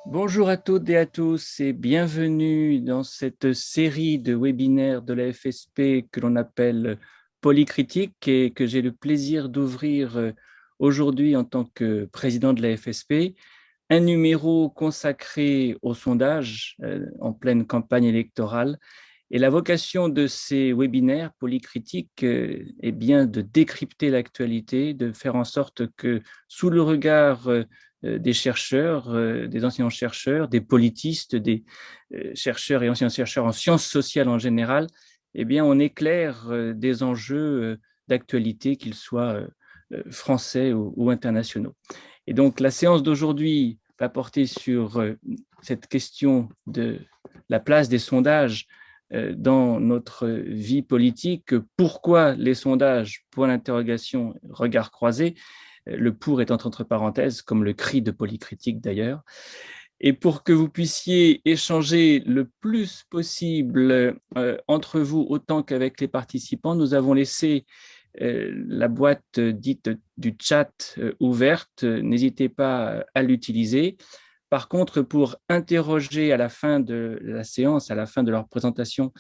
Bonjour à toutes et à tous et bienvenue dans cette série de webinaires de la FSP que l'on appelle Polycritique et que j'ai le plaisir d'ouvrir aujourd'hui en tant que président de la FSP. Un numéro consacré au sondage en pleine campagne électorale. Et la vocation de ces webinaires polycritiques est bien de décrypter l'actualité, de faire en sorte que sous le regard des chercheurs, des enseignants-chercheurs, des politistes, des chercheurs et enseignants-chercheurs en sciences sociales en général, eh bien, on éclaire des enjeux d'actualité, qu'ils soient français ou internationaux. Et donc, la séance d'aujourd'hui va porter sur cette question de la place des sondages dans notre vie politique. Pourquoi les sondages, point d'interrogation, regard croisé, le pour est entre parenthèses, comme le cri de Polycritique d'ailleurs. Et pour que vous puissiez échanger le plus possible entre vous, autant qu'avec les participants, nous avons laissé la boîte dite du chat ouverte. N'hésitez pas à l'utiliser. Par contre, pour interroger à la fin de la séance, à la fin de leur présentation,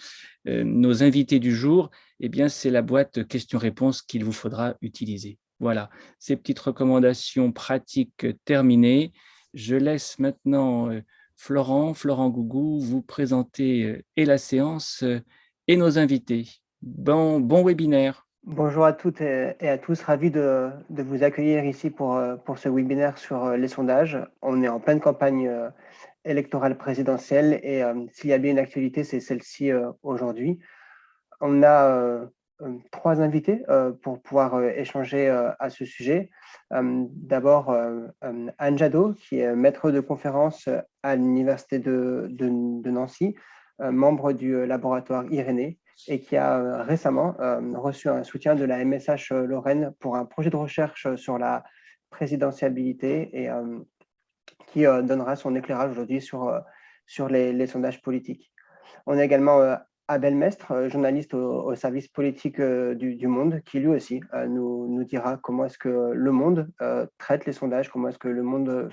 nos invités du jour, eh bien, c'est la boîte questions-réponses qu'il vous faudra utiliser. Voilà, ces petites recommandations pratiques terminées. Je laisse maintenant Florent Gougou, vous présenter et la séance et nos invités. Bon webinaire. Bonjour à toutes et à tous, ravi de vous accueillir ici pour ce webinaire sur les sondages. On est en pleine campagne électorale présidentielle et s'il y a bien une actualité, c'est celle-ci aujourd'hui. On a trois invités pour pouvoir échanger à ce sujet. D'abord, Anne Jadot, qui est maître de conférence à l'Université de Nancy, membre du laboratoire Irénée, et qui a récemment reçu un soutien de la MSH Lorraine pour un projet de recherche sur la présidentiabilité et qui donnera son éclairage aujourd'hui sur les sondages politiques. On a également Abel Mestre, journaliste au service politique du Monde, qui lui aussi nous dira comment est-ce que le Monde traite les sondages, comment est-ce que le Monde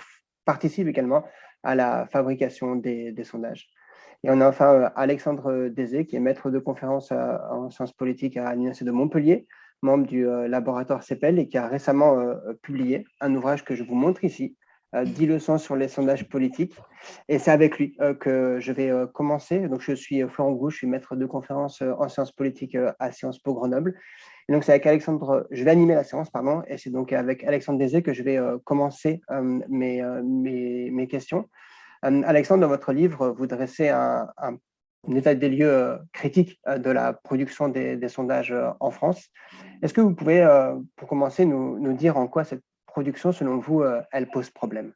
participe également à la fabrication des sondages. Et on a enfin Alexandre Désé, qui est maître de conférence en sciences politiques à l'Université de Montpellier, membre du laboratoire CEPEL et qui a récemment publié un ouvrage que je vous montre ici, 10 leçons sur les sondages politiques. Et c'est avec lui que je vais commencer. Donc, je suis Florent Gougou, je suis maître de conférence en sciences politiques à Sciences Po Grenoble. Et donc, c'est avec Alexandre, je vais animer la séance, pardon, et c'est donc avec Alexandre Désé que je vais commencer mes questions. Alexandre, dans votre livre, vous dressez un état des lieux critique de la production des sondages en France. Est-ce que vous pouvez, pour commencer, nous dire en quoi cette production, selon vous, elle pose problème?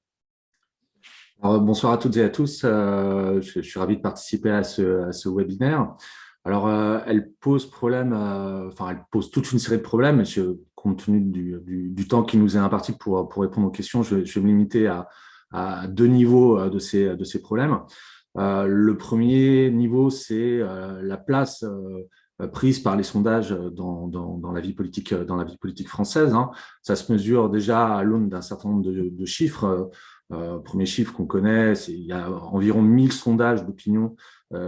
Alors, bonsoir à toutes et à tous. Je suis ravi de participer à ce webinaire. Alors, elle pose problème, enfin, elle pose toute une série de problèmes. Compte tenu du temps qui nous est imparti pour répondre aux questions, je vais me limiter à deux niveaux de ces problèmes. Le premier niveau, c'est la place prise par les sondages dans la vie politique, française. Hein. Ça se mesure déjà à l'aune d'un certain nombre de chiffres. Premier chiffre qu'on connaît, il y a environ 1000 sondages d'opinion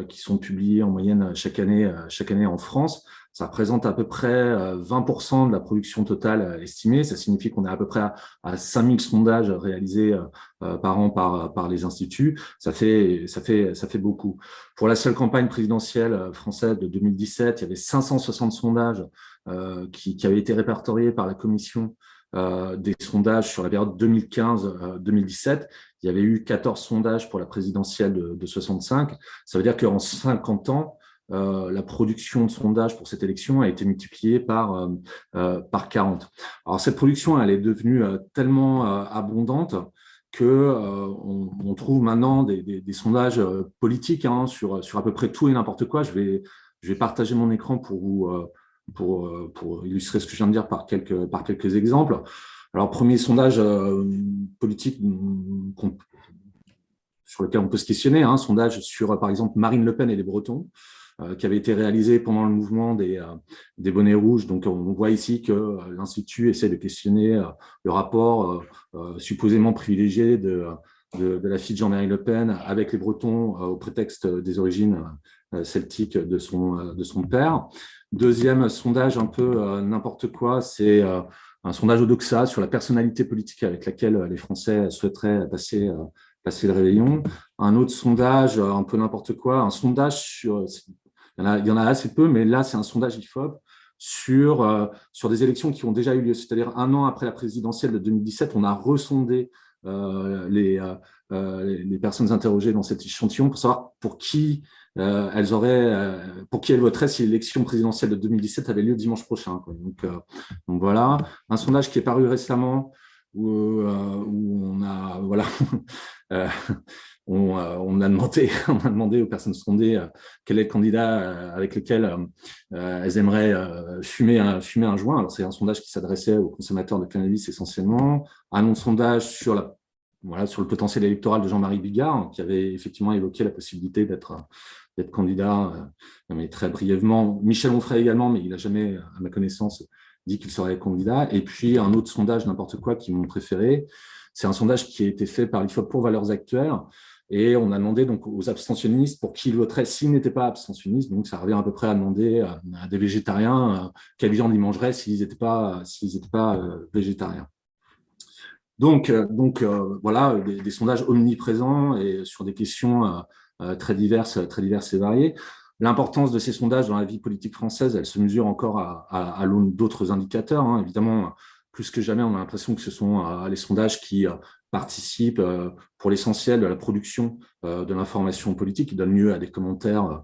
qui sont publiés en moyenne chaque année en France. Ça représente à peu près 20% de la production totale estimée. Ça signifie qu'on est à peu près à 5000 sondages réalisés par an par les instituts. Ça fait beaucoup. Pour la seule campagne présidentielle française de 2017, il y avait 560 sondages qui avaient été répertoriés par la commission des sondages sur la période 2015-2017. Il y avait eu 14 sondages pour la présidentielle de 65. Ça veut dire qu'en 50 ans, la production de sondages pour cette élection a été multipliée par 40. Alors, cette production, elle est devenue tellement abondante que on trouve maintenant des sondages politiques hein, sur à peu près tout et n'importe quoi. Je vais partager mon écran pour vous pour illustrer ce que je viens de dire par quelques exemples. Alors, premier sondage politique sur lequel on peut se questionner, un sondage sur, par exemple, Marine Le Pen et les Bretons, qui avait été réalisé pendant le mouvement des bonnets rouges. Donc, on voit ici que l'Institut essaie de questionner le rapport supposément privilégié de la fille de Jean-Marie Le Pen avec les Bretons au prétexte des origines celtiques de son père. Deuxième sondage un peu n'importe quoi, c'est un sondage Odoxa sur la personnalité politique avec laquelle les Français souhaiteraient passer le réveillon. Un autre sondage un peu n'importe quoi, un sondage sur... Il y en a assez peu, mais là, c'est un sondage IFOP sur des élections qui ont déjà eu lieu. C'est-à-dire, un an après la présidentielle de 2017, on a resondé les personnes interrogées dans cet échantillon pour savoir pour qui elles voteraient si l'élection présidentielle de 2017 avait lieu dimanche prochain, quoi. Donc voilà, un sondage qui est paru récemment où on a voilà on a demandé aux personnes sondées quel est le candidat avec lequel elles aimeraient fumer un joint. Alors c'est un sondage qui s'adressait aux consommateurs de cannabis essentiellement. Un autre sondage sur le potentiel électoral de Jean-Marie Bigard, qui avait effectivement évoqué la possibilité d'être candidat, mais très brièvement. Michel Onfray également, mais il n'a jamais, à ma connaissance, dit qu'il serait candidat. Et puis un autre sondage, n'importe quoi, qui m'ont préféré, c'est un sondage qui a été fait par l'IFOP pour Valeurs Actuelles. Et on a demandé donc aux abstentionnistes pour qui ils voteraient s'ils n'étaient pas abstentionnistes. Donc ça revient à peu près à demander à des végétariens quelle viande ils mangeraient s'ils n'étaient pas végétariens. Donc voilà, des sondages omniprésents et sur des questions très diverses et variées. L'importance de ces sondages dans la vie politique française, elle se mesure encore à l'aune d'autres indicateurs, hein. Évidemment, plus que jamais, on a l'impression que ce sont les sondages qui participent pour l'essentiel de la production de l'information politique, qui donnent lieu à des commentaires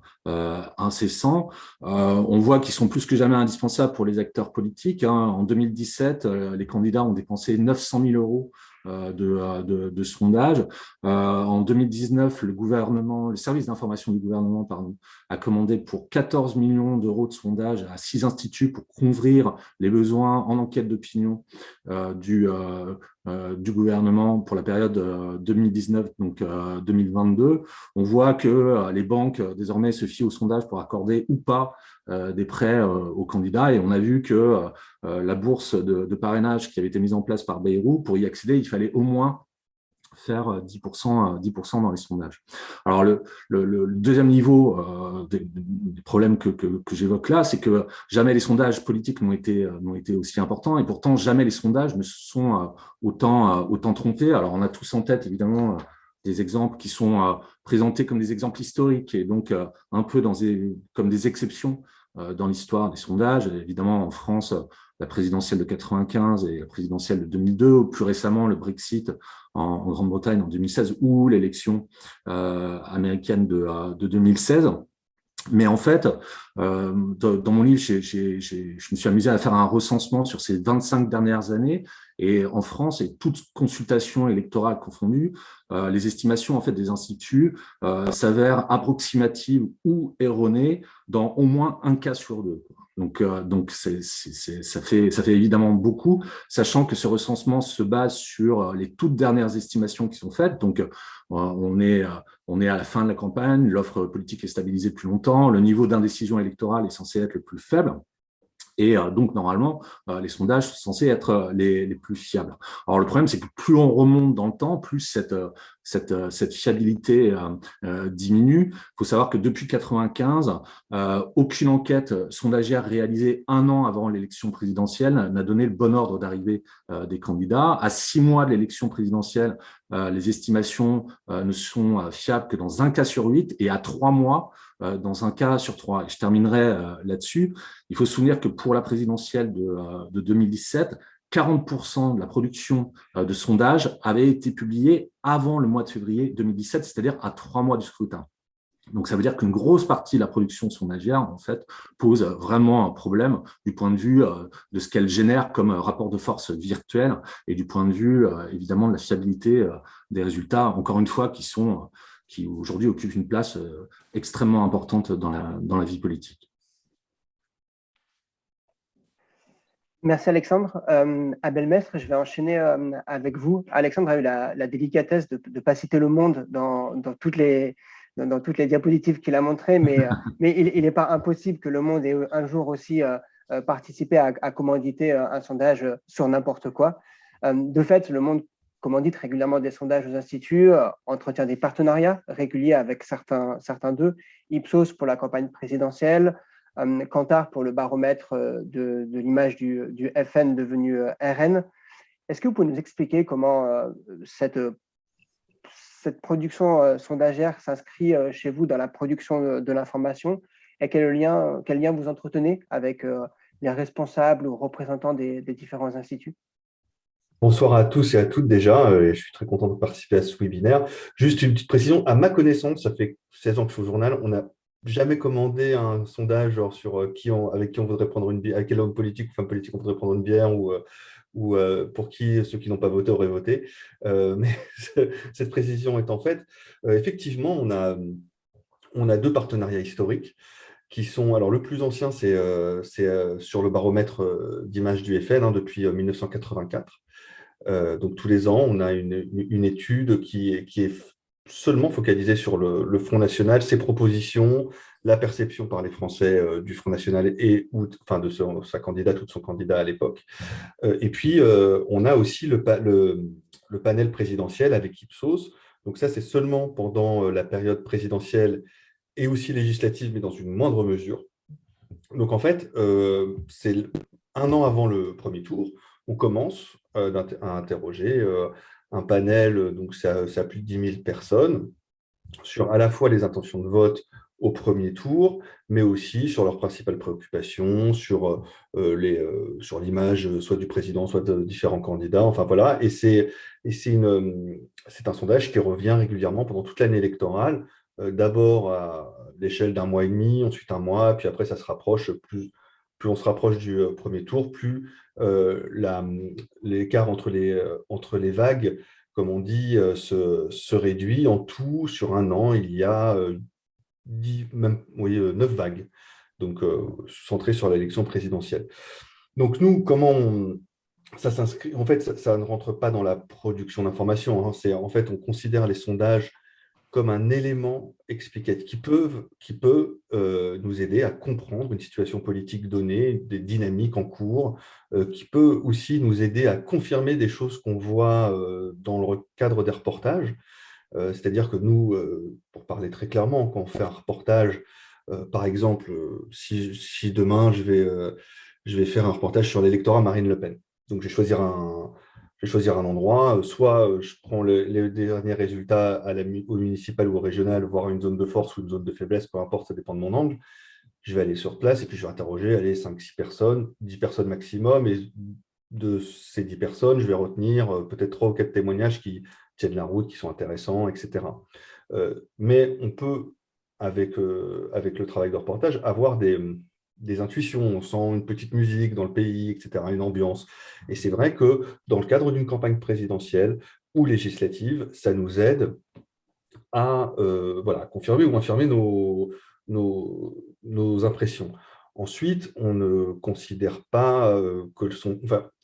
incessants. On voit qu'ils sont plus que jamais indispensables pour les acteurs politiques, hein. En 2017, les candidats ont dépensé 900 000 euros de sondage. En 2019, le service d'information du gouvernement, a commandé pour 14 millions d'euros de sondage à 6 instituts pour couvrir les besoins en enquête d'opinion du gouvernement pour la période 2019, donc 2022. On voit que les banques désormais se fient au sondage pour accorder ou pas des prêts aux candidats, et on a vu que la bourse de parrainage qui avait été mise en place par Bayrou, pour y accéder, il fallait au moins faire 10% dans les sondages. Alors, le deuxième niveau des problèmes que j'évoque là, c'est que jamais les sondages politiques n'ont été aussi importants, et pourtant jamais les sondages ne se sont autant trompés. Alors, on a tous en tête, évidemment, des exemples qui sont présentés comme des exemples historiques et donc un peu comme des exceptions dans l'histoire des sondages. Évidemment, en France, la présidentielle de 95 et la présidentielle de 2002, ou plus récemment le Brexit en Grande-Bretagne en 2016, ou l'élection américaine de 2016. Mais en fait, dans mon livre, je me suis amusé à faire un recensement sur ces 25 dernières années. Et en France, et toute consultation électorale confondue, les estimations en fait des instituts s'avèrent approximatives ou erronées dans au moins un cas sur deux. Donc ça fait évidemment beaucoup, sachant que ce recensement se base sur les toutes dernières estimations qui sont faites. Donc on est à la fin de la campagne, l'offre politique est stabilisée depuis longtemps, le niveau d'indécision électorale est censé être le plus faible. Et donc, normalement, les sondages sont censés être les plus fiables. Alors, le problème, c'est que plus on remonte dans le temps, plus cette fiabilité diminue. Il faut savoir que depuis 1995, aucune enquête sondagière réalisée un an avant l'élection présidentielle n'a donné le bon ordre d'arrivée des candidats. À 6 mois de l'élection présidentielle, les estimations ne sont fiables que dans un cas sur 8, et à 3 mois, dans un cas sur 3. Et je terminerai là-dessus. Il faut se souvenir que pour la présidentielle de 2017, 40% de la production de sondages avait été publiée avant le mois de février 2017, c'est-à-dire à 3 mois du scrutin. Donc, ça veut dire qu'une grosse partie de la production sondagière, en fait, pose vraiment un problème du point de vue de ce qu'elle génère comme rapport de force virtuel, et du point de vue, évidemment, de la fiabilité des résultats, encore une fois, qui aujourd'hui occupent une place extrêmement importante dans la vie politique. Merci Alexandre. Abel Mestre, je vais enchaîner avec vous. Alexandre a eu la délicatesse de ne pas citer le monde dans toutes les diapositives qu'il a montrées, mais il n'est pas impossible que le monde ait un jour aussi participé à commanditer un sondage sur n'importe quoi. De fait, le monde commandite régulièrement des sondages aux instituts, entretient des partenariats réguliers avec certains d'eux, Ipsos pour la campagne présidentielle, Kantar pour le baromètre de l'image du FN devenu RN. Est-ce que vous pouvez nous expliquer comment cette production sondagère s'inscrit chez vous dans la production de l'information et quel lien vous entretenez avec les responsables ou représentants des différents instituts? Bonsoir à tous et à toutes déjà, et je suis très content de participer à ce webinaire. Juste une petite précision, à ma connaissance, ça fait 16 ans que je suis au journal, on n'a jamais commandé un sondage genre sur avec qui on voudrait prendre une bière, à quel homme politique ou femme politique on voudrait prendre une bière ou pour qui ceux qui n'ont pas voté auraient voté. Mais cette précision étant faite, effectivement, on a deux partenariats historiques qui sont, alors le plus ancien, c'est sur le baromètre d'image du FN depuis 1984. Donc tous les ans, on a une étude qui est seulement focalisée sur le Front National, ses propositions, la perception par les Français du Front National enfin de sa candidate ou de son candidat à l'époque. Et puis, on a aussi le panel présidentiel avec Ipsos. Donc ça, c'est seulement pendant la période présidentielle et aussi législative, mais dans une moindre mesure. Donc en fait, c'est un an avant le premier tour, on commence à interroger un panel, donc ça a plus de 10 000 personnes, sur à la fois les intentions de vote au premier tour, mais aussi sur leurs principales préoccupations, sur l'image soit du président, soit de différents candidats. Enfin voilà, et c'est un sondage qui revient régulièrement pendant toute l'année électorale, d'abord à l'échelle d'un mois et demi, ensuite un mois, puis après ça se rapproche, plus on se rapproche du premier tour, plus l'écart entre les vagues, comme on dit, se réduit. En tout, sur un an, il y a 9 vagues, donc centrées sur l'élection présidentielle. Donc nous, ça s'inscrit? En fait, ça ne rentre pas dans la production d'informations. En fait, on considère les sondages comme un élément explicatif qui peut nous aider à comprendre une situation politique donnée, des dynamiques en cours, qui peut aussi nous aider à confirmer des choses qu'on voit dans le cadre des reportages. C'est-à-dire que nous, pour parler très clairement, quand on fait un reportage, par exemple, si demain je vais faire un reportage sur l'électorat Marine Le Pen, donc je vais choisir un endroit, soit je prends les derniers résultats au municipal ou au régional, voir une zone de force ou une zone de faiblesse, peu importe, ça dépend de mon angle. Je vais aller sur place et puis je vais interroger 5-6 personnes, 10 personnes maximum, et de ces 10 personnes, je vais retenir peut-être 3 ou 4 témoignages qui tiennent la route, qui sont intéressants, etc. Mais on peut, avec le travail de reportage, avoir des intuitions, on sent une petite musique dans le pays, etc., une ambiance. Et c'est vrai que dans le cadre d'une campagne présidentielle ou législative, ça nous aide à confirmer ou infirmer nos impressions. Ensuite, on ne considère pas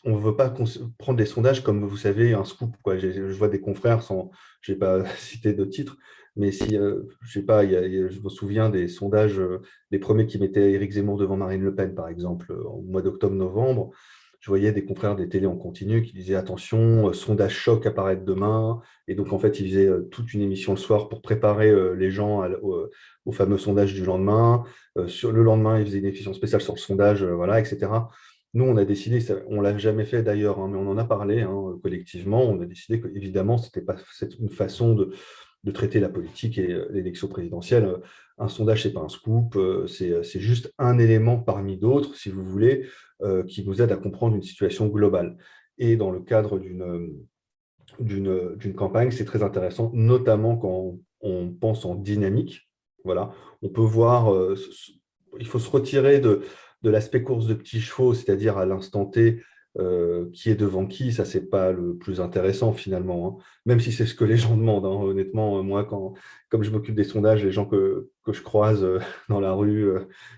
on ne veut pas prendre des sondages comme, vous savez, un scoop, quoi. Je vois des confrères, je n'ai pas cité de titre, mais si, je sais pas, je me souviens des sondages, les premiers qui mettaient Éric Zemmour devant Marine Le Pen, par exemple, au mois d'octobre-novembre. Je voyais des confrères des télés en continu qui disaient attention, sondage choc apparaître demain. Et donc, en fait, ils faisaient toute une émission le soir pour préparer les gens au fameux sondage du lendemain. Sur le lendemain, ils faisaient une émission spéciale sur le sondage, voilà, etc. Nous, on a décidé, on ne l'a jamais fait d'ailleurs, mais on en a parlé collectivement. On a décidé qu'évidemment, ce n'était pas une façon de traiter la politique et l'élection présidentielle. Un sondage, ce n'est pas un scoop, c'est juste un élément parmi d'autres, si vous voulez, qui nous aide à comprendre une situation globale. Et dans le cadre d'une campagne, c'est très intéressant, notamment quand on pense en dynamique. Voilà, on peut voir, il faut se retirer de l'aspect course de petits chevaux, c'est-à-dire à l'instant T, qui est devant qui, ça, c'est pas le plus intéressant finalement, hein. Même si c'est ce que les gens demandent, hein. Honnêtement, moi, comme je m'occupe des sondages, les gens que je croise dans la rue,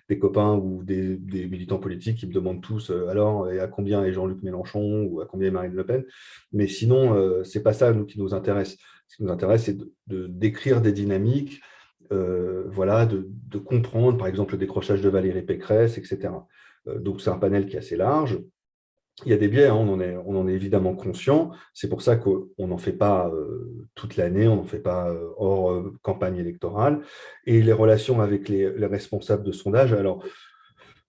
des copains ou des militants politiques, ils me demandent tous alors, et à combien est Jean-Luc Mélenchon ou à combien est Marine Le Pen. Mais sinon, c'est pas ça qui nous intéresse. Ce qui nous intéresse, c'est de décrire des dynamiques, voilà, de comprendre, par exemple, le décrochage de Valérie Pécresse, etc. Donc, c'est un panel qui est assez large. Il y a des biais, hein, on en est évidemment conscient. C'est pour ça qu'on n'en fait pas toute l'année, on n'en fait pas hors campagne électorale. Et les relations avec les responsables de sondage, alors,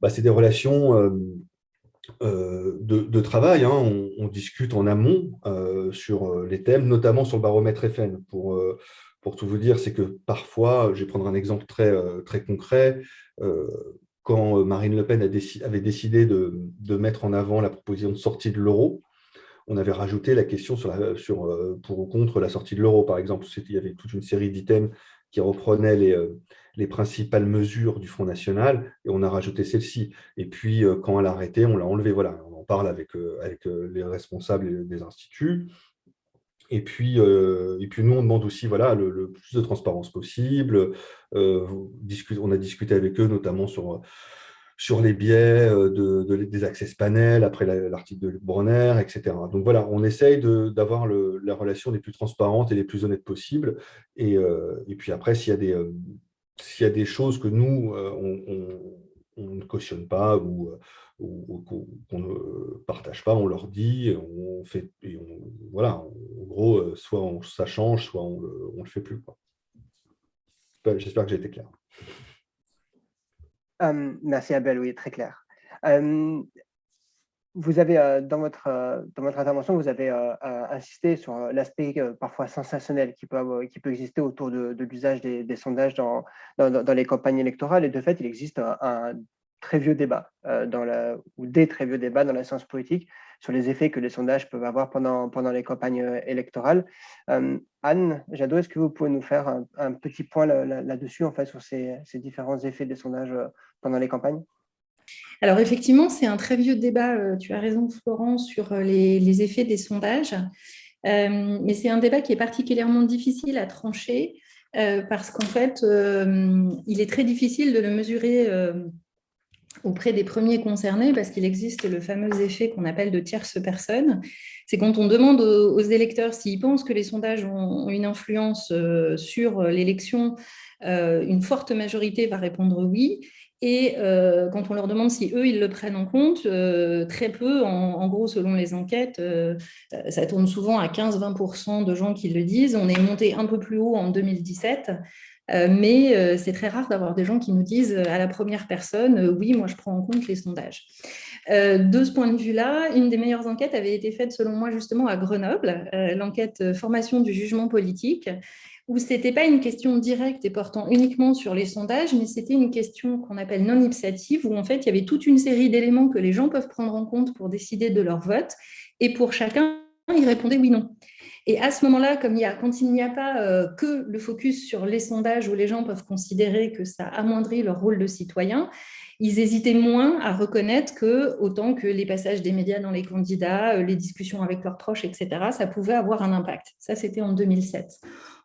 c'est des relations de travail, hein. On discute en amont sur les thèmes, notamment sur le baromètre FN. Pour tout vous dire, c'est que parfois, je vais prendre un exemple très concret, euh, quand Marine Le Pen avait décidé de mettre en avant la proposition de sortie de l'euro, on avait rajouté la question pour ou contre la sortie de l'euro, par exemple. Il y avait toute une série d'items qui reprenaient les principales mesures du Front National, et on a rajouté celle-ci. Et puis, quand elle a arrêté, on l'a enlevée. Voilà, on en parle avec les responsables des instituts. Et puis nous, on demande aussi voilà, le plus de transparence possible. On a discuté avec eux, notamment sur les biais des access panels, après l'article de Bronner, etc. Donc voilà, on essaye d'avoir la relation les plus transparentes et les plus honnêtes possibles. Et puis après, s'il y a des choses que nous, on ne cautionne pas ou qu'on ne partage pas, on leur dit, on fait, voilà, en gros, soit ça change, soit on ne le fait plus, quoi. J'espère que j'ai été clair. Merci Abel, oui, très clair. Vous avez, dans votre intervention, vous avez insisté sur l'aspect parfois sensationnel qui peut exister autour de l'usage des sondages dans les campagnes électorales. Et de fait, il existe un très vieux débat, ou des très vieux débats dans la science politique sur les effets que les sondages peuvent avoir pendant les campagnes électorales. Anne Jadot, est-ce que vous pouvez nous faire un petit point là-dessus, en fait, sur ces différents effets des sondages pendant les campagnes? Alors effectivement, c'est un très vieux débat, tu as raison Florent, sur les effets des sondages. Mais c'est un débat qui est particulièrement difficile à trancher parce qu'en fait, il est très difficile de le mesurer auprès des premiers concernés parce qu'il existe le fameux effet qu'on appelle de tierce personne. C'est quand on demande aux électeurs s'ils pensent que les sondages ont une influence sur l'élection, une forte majorité va répondre oui. Et quand on leur demande si eux, ils le prennent en compte, très peu, en gros, selon les enquêtes, ça tourne souvent à 15-20% de gens qui le disent. On est monté un peu plus haut en 2017, mais c'est très rare d'avoir des gens qui nous disent à la première personne, oui, moi, je prends en compte les sondages. De ce point de vue-là, une des meilleures enquêtes avait été faite, selon moi, justement à Grenoble, l'enquête formation du jugement politique, où ce n'était pas une question directe et portant uniquement sur les sondages, mais c'était une question qu'on appelle non ipsative, où en fait, il y avait toute une série d'éléments que les gens peuvent prendre en compte pour décider de leur vote, et pour chacun, ils répondaient oui, non. Et à ce moment-là, quand il n'y a pas que le focus sur les sondages où les gens peuvent considérer que ça amoindrit leur rôle de citoyen, ils hésitaient moins à reconnaître que, autant que les passages des médias dans les candidats, les discussions avec leurs proches, etc., ça pouvait avoir un impact. Ça, c'était en 2007.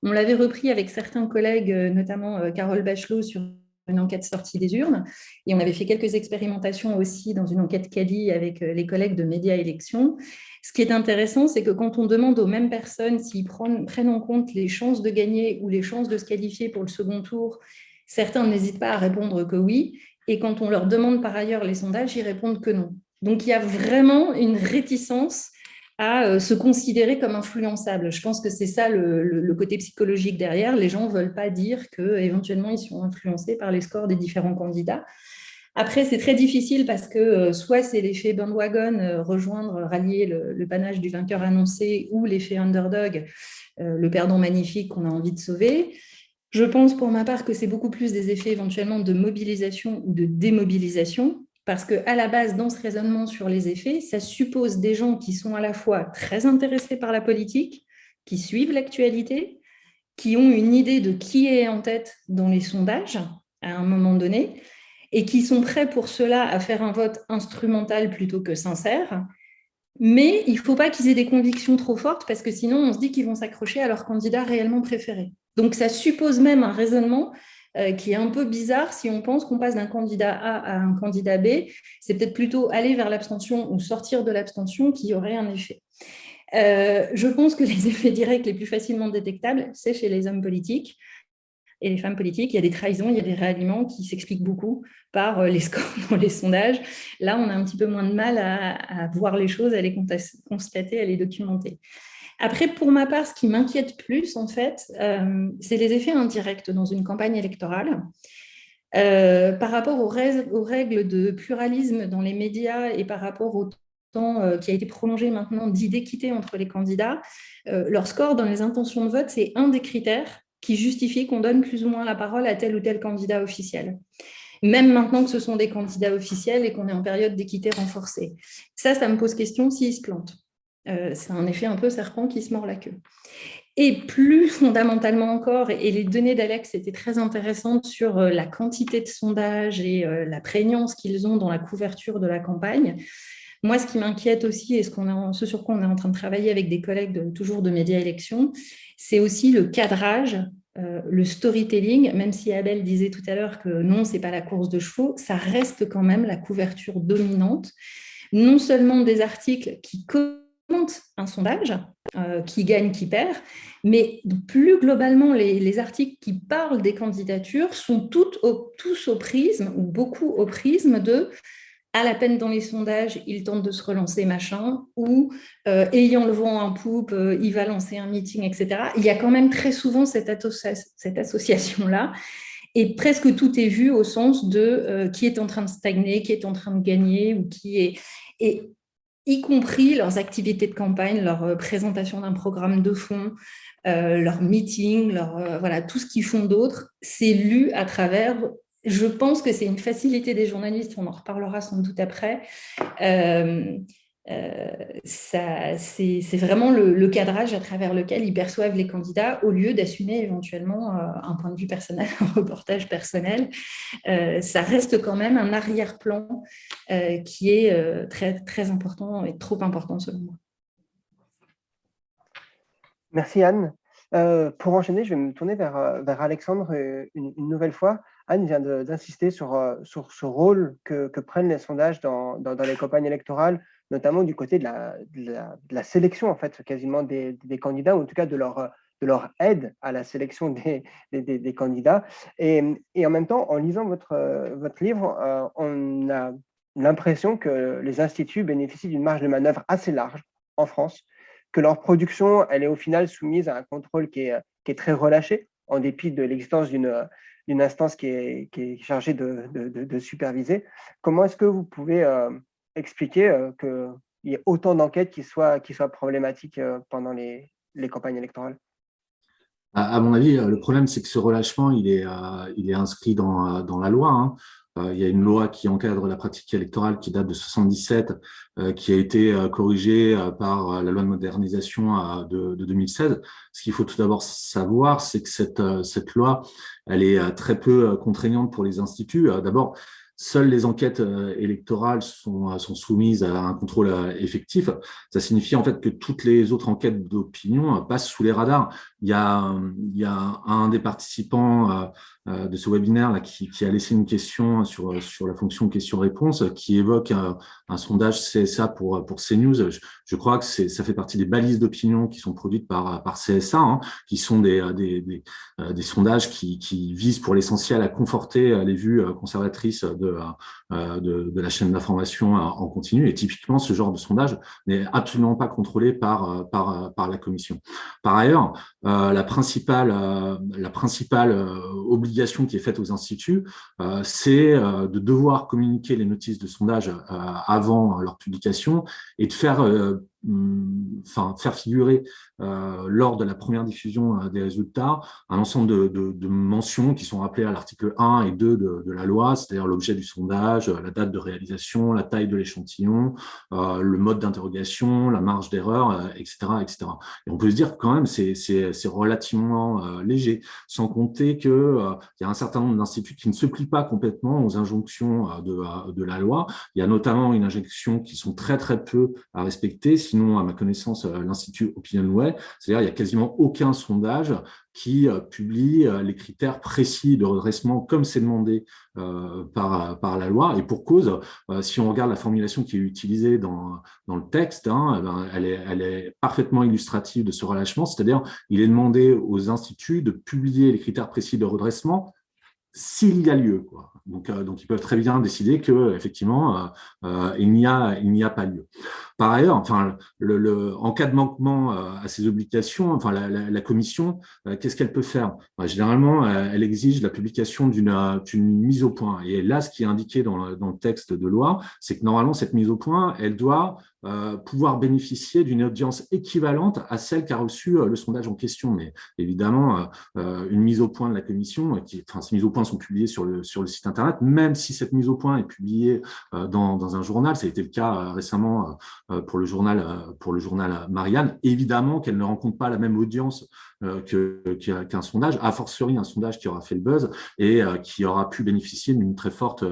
On l'avait repris avec certains collègues, notamment Carole Bachelot, sur une enquête sortie des urnes. Et on avait fait quelques expérimentations aussi dans une enquête Cali avec les collègues de Média Élections. Ce qui est intéressant, c'est que quand on demande aux mêmes personnes s'ils prennent en compte les chances de gagner ou les chances de se qualifier pour le second tour, certains n'hésitent pas à répondre que oui. Et quand on leur demande par ailleurs les sondages, ils répondent que non. Donc, il y a vraiment une réticence à se considérer comme influençable. Je pense que c'est ça le côté psychologique derrière. Les gens ne veulent pas dire qu'éventuellement, ils sont influencés par les scores des différents candidats. Après, c'est très difficile parce que soit c'est l'effet bandwagon, rallier le panache du vainqueur annoncé, ou l'effet underdog, le perdant magnifique qu'on a envie de sauver. Je pense pour ma part que c'est beaucoup plus des effets éventuellement de mobilisation ou de démobilisation, parce qu'à la base, dans ce raisonnement sur les effets, ça suppose des gens qui sont à la fois très intéressés par la politique, qui suivent l'actualité, qui ont une idée de qui est en tête dans les sondages à un moment donné, et qui sont prêts pour cela à faire un vote instrumental plutôt que sincère. Mais il ne faut pas qu'ils aient des convictions trop fortes, parce que sinon, on se dit qu'ils vont s'accrocher à leur candidat réellement préféré. Donc, ça suppose même un raisonnement qui est un peu bizarre si on pense qu'on passe d'un candidat A à un candidat B. C'est peut-être plutôt aller vers l'abstention ou sortir de l'abstention qui aurait un effet. Je pense que les effets directs les plus facilement détectables, c'est chez les hommes politiques. et les femmes politiques. Il y a des trahisons, il y a des ralliements qui s'expliquent beaucoup par les scores dans les sondages. Là, on a un petit peu moins de mal à voir les choses, à les constater, à les documenter. Après, pour ma part, ce qui m'inquiète plus, en fait, c'est les effets indirects dans une campagne électorale. Par rapport aux règles de pluralisme dans les médias et par rapport au temps qui a été prolongé maintenant dit d'équité entre les candidats, leur score dans les intentions de vote, c'est un des critères qui justifie qu'on donne plus ou moins la parole à tel ou tel candidat officiel. Même maintenant que ce sont des candidats officiels et qu'on est en période d'équité renforcée. Ça me pose question s'ils se plantent. C'est un effet un peu serpent qui se mord la queue. Et plus fondamentalement encore, et les données d'Alex étaient très intéressantes sur la quantité de sondages et la prégnance qu'ils ont dans la couverture de la campagne. Moi, ce qui m'inquiète aussi, et ce sur quoi on est en train de travailler avec des collègues toujours de Média Élections, c'est aussi le cadrage, le storytelling, même si Abel disait tout à l'heure que non, ce n'est pas la course de chevaux, ça reste quand même la couverture dominante, non seulement des articles qui commentent un sondage, qui gagne, qui perd, mais plus globalement, les articles qui parlent des candidatures sont tous au prisme, ou beaucoup au prisme de à la peine dans les sondages, il tente de se relancer, machin, ou ayant le vent en poupe, il va lancer un meeting, etc. Il y a quand même très souvent cette association-là, et presque tout est vu au sens de qui est en train de stagner, qui est en train de gagner, ou qui est... Et, y compris leurs activités de campagne, leur présentation d'un programme de fond, leur meeting, voilà, tout ce qu'ils font d'autre, c'est lu à travers... Je pense que c'est une facilité des journalistes, on en reparlera sans doute après. C'est vraiment le cadrage à travers lequel ils perçoivent les candidats au lieu d'assumer éventuellement un point de vue personnel, un reportage personnel. Ça reste quand même un arrière-plan qui est très, très important et trop important selon moi. Merci Anne. Pour enchaîner, je vais me tourner vers Alexandre une nouvelle fois. Anne vient d'insister sur ce rôle que prennent les sondages dans les campagnes électorales, notamment du côté de la sélection, en fait, quasiment des candidats, ou en tout cas de leur aide à la sélection des candidats. Et en même temps, en lisant votre livre, on a l'impression que les instituts bénéficient d'une marge de manœuvre assez large en France, que leur production, elle est au final soumise à un contrôle qui est très relâché, en dépit de l'existence d'une instance qui est chargée de superviser. Comment est-ce que vous pouvez expliquer qu'il y ait autant d'enquêtes qui soient problématiques pendant les campagnes électorales? À mon avis, le problème, c'est que ce relâchement, il est inscrit dans la loi, hein. Il y a une loi qui encadre la pratique électorale qui date de 77, qui a été corrigée par la loi de modernisation de 2016. Ce qu'il faut tout d'abord savoir, c'est que cette loi, elle est très peu contraignante pour les instituts. D'abord, seules les enquêtes électorales sont soumises à un contrôle effectif. Ça signifie en fait que toutes les autres enquêtes d'opinion passent sous les radars. Il y a un des participants de ce webinaire là qui a laissé une question sur la fonction question-réponse qui évoque un sondage CSA pour CNews. Je crois que ça fait partie des balises d'opinion qui sont produites par CSA, hein, qui sont des sondages qui visent pour l'essentiel à conforter les vues conservatrices de la chaîne d'information en continu. Et typiquement, ce genre de sondage n'est absolument pas contrôlé par la commission. Par ailleurs, la principale obligation qui est faite aux instituts, c'est de devoir communiquer les notices de sondage avant leur publication et de faire figurer lors de la première diffusion des résultats un ensemble de mentions qui sont rappelées à l'article 1 et 2 de la loi, c'est-à-dire l'objet du sondage, la date de réalisation, la taille de l'échantillon, le mode d'interrogation, la marge d'erreur, etc., etc. Et on peut se dire que quand même c'est relativement léger, sans compter que il y a un certain nombre d'instituts qui ne se plient pas complètement aux injonctions de la loi. Il y a notamment une injonction qui sont très très peu à respecter. Sinon, à ma connaissance, l'occurrence l'Institut OpinionWay, c'est-à-dire il n'y a quasiment aucun sondage qui publie les critères précis de redressement comme c'est demandé par la loi. Et pour cause, si on regarde la formulation qui est utilisée dans le texte, elle est parfaitement illustrative de ce relâchement, c'est-à-dire il est demandé aux instituts de publier les critères précis de redressement s'il y a lieu, quoi. Donc, ils peuvent très bien décider que effectivement il n'y a pas lieu. Par ailleurs, enfin, en cas de manquement à ces obligations, enfin, la commission, qu'est-ce qu'elle peut faire? Généralement, elle exige la publication d'une mise au point. Et là, ce qui est indiqué dans le texte de loi, c'est que normalement, cette mise au point, elle doit pouvoir bénéficier d'une audience équivalente à celle qu'a reçue le sondage en question. Mais évidemment, une mise au point de la commission, ces mises au point sont publiées sur le site internet, même si cette mise au point est publiée dans un journal, ça a été le cas récemment pour le journal Marianne, évidemment qu'elle ne rencontre pas la même audience qu'un sondage, a fortiori un sondage qui aura fait le buzz et qui aura pu bénéficier d'une très forte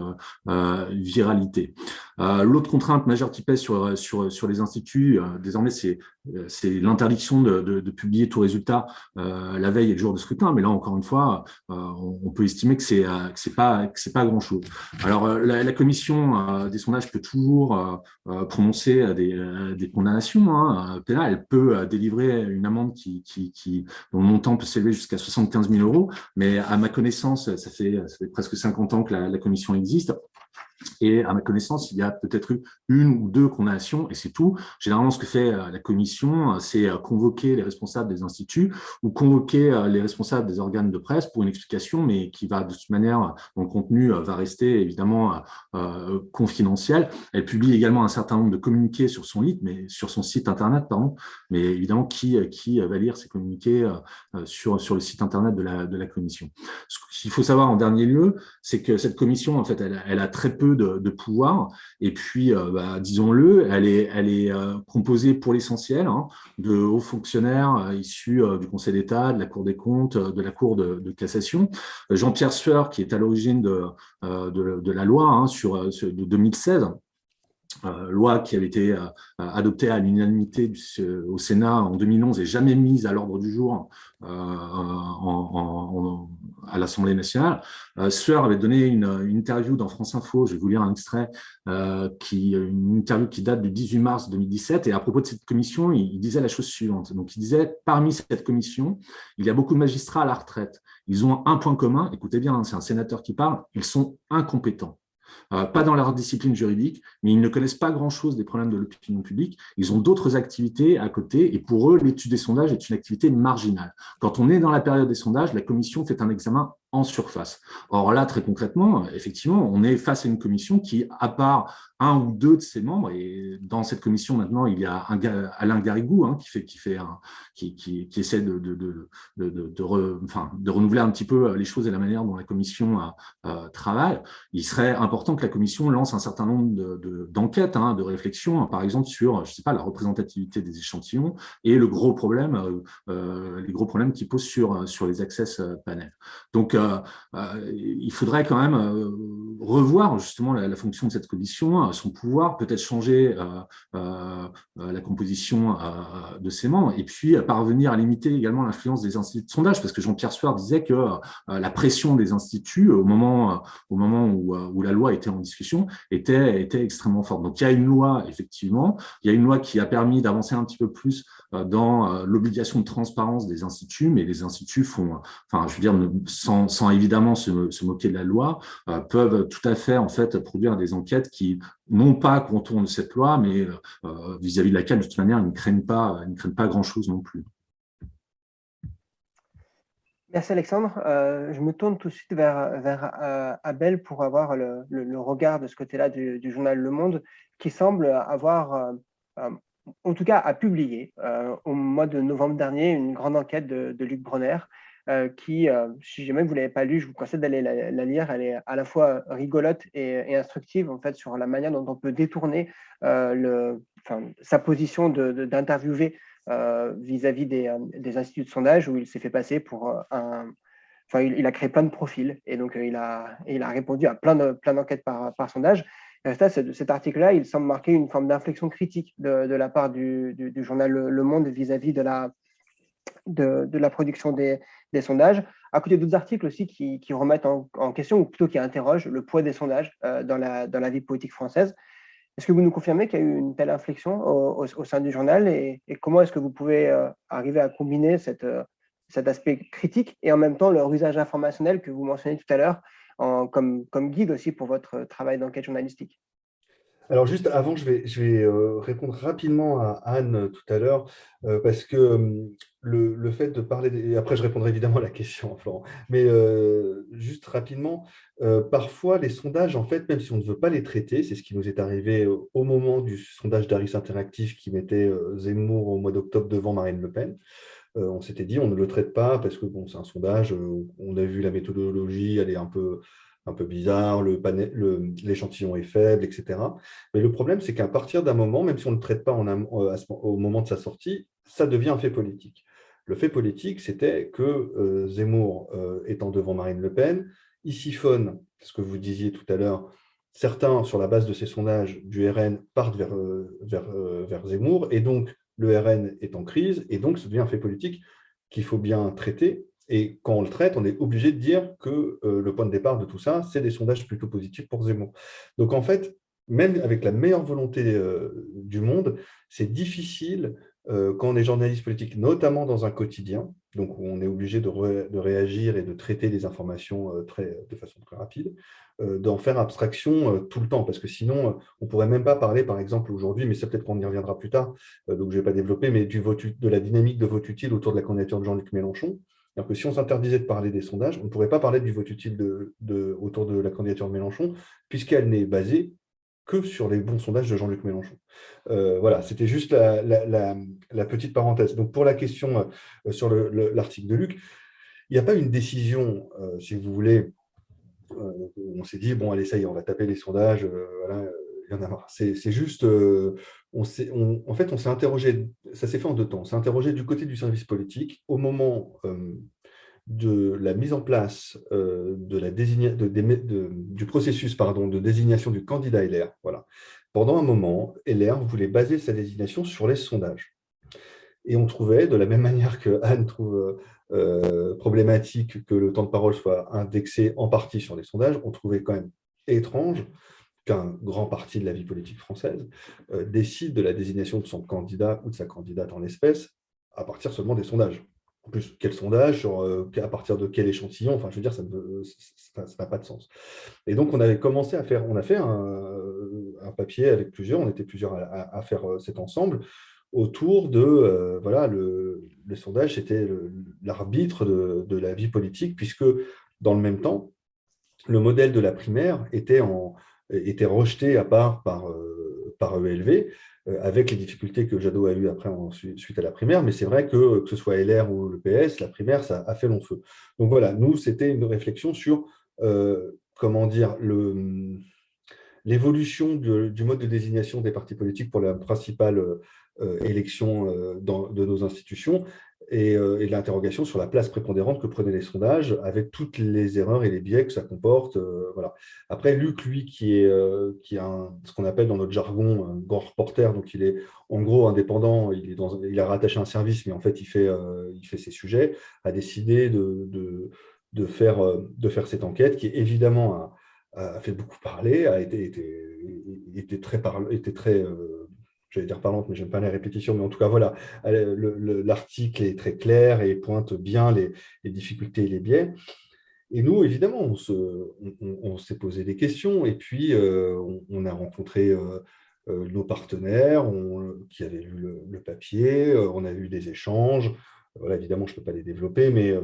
viralité. L'autre contrainte majeure qui pèse sur les instituts, désormais, c'est l'interdiction de publier tout résultat la veille et le jour de scrutin. Mais là, encore une fois, on peut estimer que c'est pas grand-chose. Alors, la commission des sondages peut toujours prononcer des condamnations pénales. Elle peut délivrer une amende dont le montant peut s'élever jusqu'à 75 000 €. Mais à ma connaissance, ça fait presque 50 ans que la commission existe. Et à ma connaissance, il y a peut-être eu une ou deux condamnations et c'est tout. Généralement, ce que fait la commission, c'est convoquer les responsables des instituts ou convoquer les responsables des organes de presse pour une explication, mais qui va de toute manière, dont le contenu va rester évidemment confidentiel. Elle publie également un certain nombre de communiqués sur son site internet, mais évidemment, qui va lire ces communiqués sur le site internet de la commission. Ce qu'il faut savoir en dernier lieu, c'est que cette commission, en fait, elle a très peu de pouvoir. Et puis, disons-le, elle est composée pour l'essentiel de hauts fonctionnaires issus du Conseil d'État, de la Cour des comptes, de la Cour de cassation. Jean-Pierre Sueur, qui est à l'origine de la loi de 2016, loi qui avait été adoptée à l'unanimité au Sénat en 2011 et jamais mise à l'ordre du jour à l'Assemblée nationale. Sueur avait donné une interview dans France Info, je vais vous lire un extrait, une interview qui date du 18 mars 2017, et à propos de cette commission, il disait la chose suivante. Donc, il disait, parmi cette commission, il y a beaucoup de magistrats à la retraite. Ils ont un point commun, écoutez bien, c'est un sénateur qui parle, ils sont incompétents. Pas dans leur discipline juridique, mais ils ne connaissent pas grand-chose des problèmes de l'opinion publique. Ils ont d'autres activités à côté, et pour eux, l'étude des sondages est une activité marginale. Quand on est dans la période des sondages, la commission fait un examen en surface. Or là, très concrètement, effectivement, on est face à une commission qui, à part un ou deux de ses membres, et dans cette commission maintenant, il y a Alain Garrigou qui essaie de renouveler un petit peu les choses et la manière dont la commission travaille. Il serait important que la commission lance un certain nombre d'enquêtes, de réflexions, par exemple sur, je sais pas, la représentativité des échantillons et les gros problèmes qui posent sur les access panels. Donc, il faudrait quand même revoir justement la fonction de cette commission, son pouvoir, peut-être changer la composition de ses membres, et puis parvenir à limiter également l'influence des instituts de sondage, parce que Jean-Pierre Sueur disait que la pression des instituts au moment où la loi était en discussion était extrêmement forte. Donc il y a une loi, effectivement, il y a une loi qui a permis d'avancer un petit peu plus dans l'obligation de transparence des instituts, mais les instituts sans évidemment se moquer de la loi, peuvent tout à fait en fait produire des enquêtes qui non pas contournent cette loi, mais vis-à-vis de laquelle de toute manière ils ne craignent pas grand-chose non plus. Merci Alexandre. Je me tourne tout de suite vers Abel pour avoir le regard de ce côté-là du journal Le Monde, qui semble avoir, en tout cas, a publié au mois de novembre dernier une grande enquête de Luc Bronner, qui, si jamais vous ne l'avez pas lu, je vous conseille d'aller la lire. Elle est à la fois rigolote et instructive en fait, sur la manière dont on peut détourner sa position d'interviewer vis-à-vis des instituts de sondage, où il s'est fait passer pour il a créé plein de profils et donc il a répondu à plein d'enquêtes par sondage. Résultat, cet article-là, il semble marquer une forme d'inflexion critique de la part du journal Le Monde vis-à-vis de la production des sondages, à côté d'autres articles aussi qui remettent en question, ou plutôt qui interrogent le poids des sondages dans la vie politique française. Est-ce que vous nous confirmez qu'il y a eu une telle inflexion au sein du journal et comment est-ce que vous pouvez arriver à combiner cet aspect critique et en même temps leur usage informationnel que vous mentionnez tout à l'heure comme guide aussi pour votre travail d'enquête journalistique? Alors juste avant, je vais répondre rapidement à Anne tout à l'heure, parce que le fait de parler, et après je répondrai évidemment à la question, Florent, mais juste rapidement, parfois les sondages, en fait, même si on ne veut pas les traiter, c'est ce qui nous est arrivé au moment du sondage d'Harris Interactive qui mettait Zemmour au mois d'octobre devant Marine Le Pen. On s'était dit, on ne le traite pas parce que bon, c'est un sondage, on a vu la méthodologie, elle est un peu bizarre, l'échantillon est faible, etc. Mais le problème, c'est qu'à partir d'un moment, même si on ne le traite pas au moment de sa sortie, ça devient un fait politique. Le fait politique, c'était que Zemmour étant devant Marine Le Pen, il siphonne, ce que vous disiez tout à l'heure, certains, sur la base de ces sondages du RN, partent vers Zemmour, et donc le RN est en crise, et donc ça devient un fait politique qu'il faut bien traiter. Et quand on le traite, on est obligé de dire que le point de départ de tout ça, c'est des sondages plutôt positifs pour Zemmour. Donc en fait, même avec la meilleure volonté du monde, c'est difficile quand on est journaliste politique, notamment dans un quotidien, donc où on est obligé de réagir et de traiter les informations de façon très rapide, d'en faire abstraction tout le temps, parce que sinon, on ne pourrait même pas parler, par exemple, aujourd'hui, mais c'est peut-être qu'on y reviendra plus tard, donc je ne vais pas développer, mais de la dynamique de vote utile autour de la candidature de Jean-Luc Mélenchon. Alors que si on s'interdisait de parler des sondages, on ne pourrait pas parler du vote utile autour de la candidature de Mélenchon, puisqu'elle n'est basée que sur les bons sondages de Jean-Luc Mélenchon. Voilà, c'était juste la petite parenthèse. Donc pour la question sur l'article de Luc, il n'y a pas une décision, si vous voulez, on s'est dit, bon, allez, ça y est, on va taper les sondages, voilà, il y en a marre. C'est juste, en fait, on s'est interrogé, ça s'est fait en deux temps, on s'est interrogé du côté du service politique au moment de la mise en place du processus de désignation du candidat LR. Voilà. Pendant un moment, LR voulait baser sa désignation sur les sondages. Et on trouvait, de la même manière que Anne trouve problématique que le temps de parole soit indexé en partie sur les sondages, on trouvait quand même étrange qu'un grand parti de la vie politique française décide de la désignation de son candidat ou de sa candidate en l'espèce à partir seulement des sondages. En plus, quel sondage, à partir de quel échantillon, enfin, je veux dire, ça n'a pas de sens. Et donc, on a fait un papier avec plusieurs, on était plusieurs à faire cet ensemble, autour de, voilà, le sondage, c'était l'arbitre de la vie politique, puisque dans le même temps, le modèle de la primaire était rejeté à part par ELV, avec les difficultés que Jadot a eues après suite à la primaire, mais c'est vrai que ce soit LR ou le PS, la primaire, ça a fait long feu. Donc voilà, nous, c'était une réflexion sur, comment dire, l'évolution du mode de désignation des partis politiques pour la principale élection de nos institutions et de l'interrogation sur la place prépondérante que prenaient les sondages avec toutes les erreurs et les biais que ça comporte. Voilà. Après, Luc, lui, qui est ce qu'on appelle dans notre jargon un grand reporter, donc il est en gros indépendant, il a rattaché un service, mais en fait, il fait ses sujets, a décidé de faire cette enquête qui, évidemment, a fait beaucoup parler, était très j'allais dire parlante, mais j'aime pas les répétitions, mais en tout cas, voilà, l'article est très clair et pointe bien les difficultés et les biais. Et nous, évidemment, on s'est posé des questions et puis on a rencontré nos partenaires qui avaient lu le papier, on a eu des échanges. Voilà, évidemment, je ne peux pas les développer, mais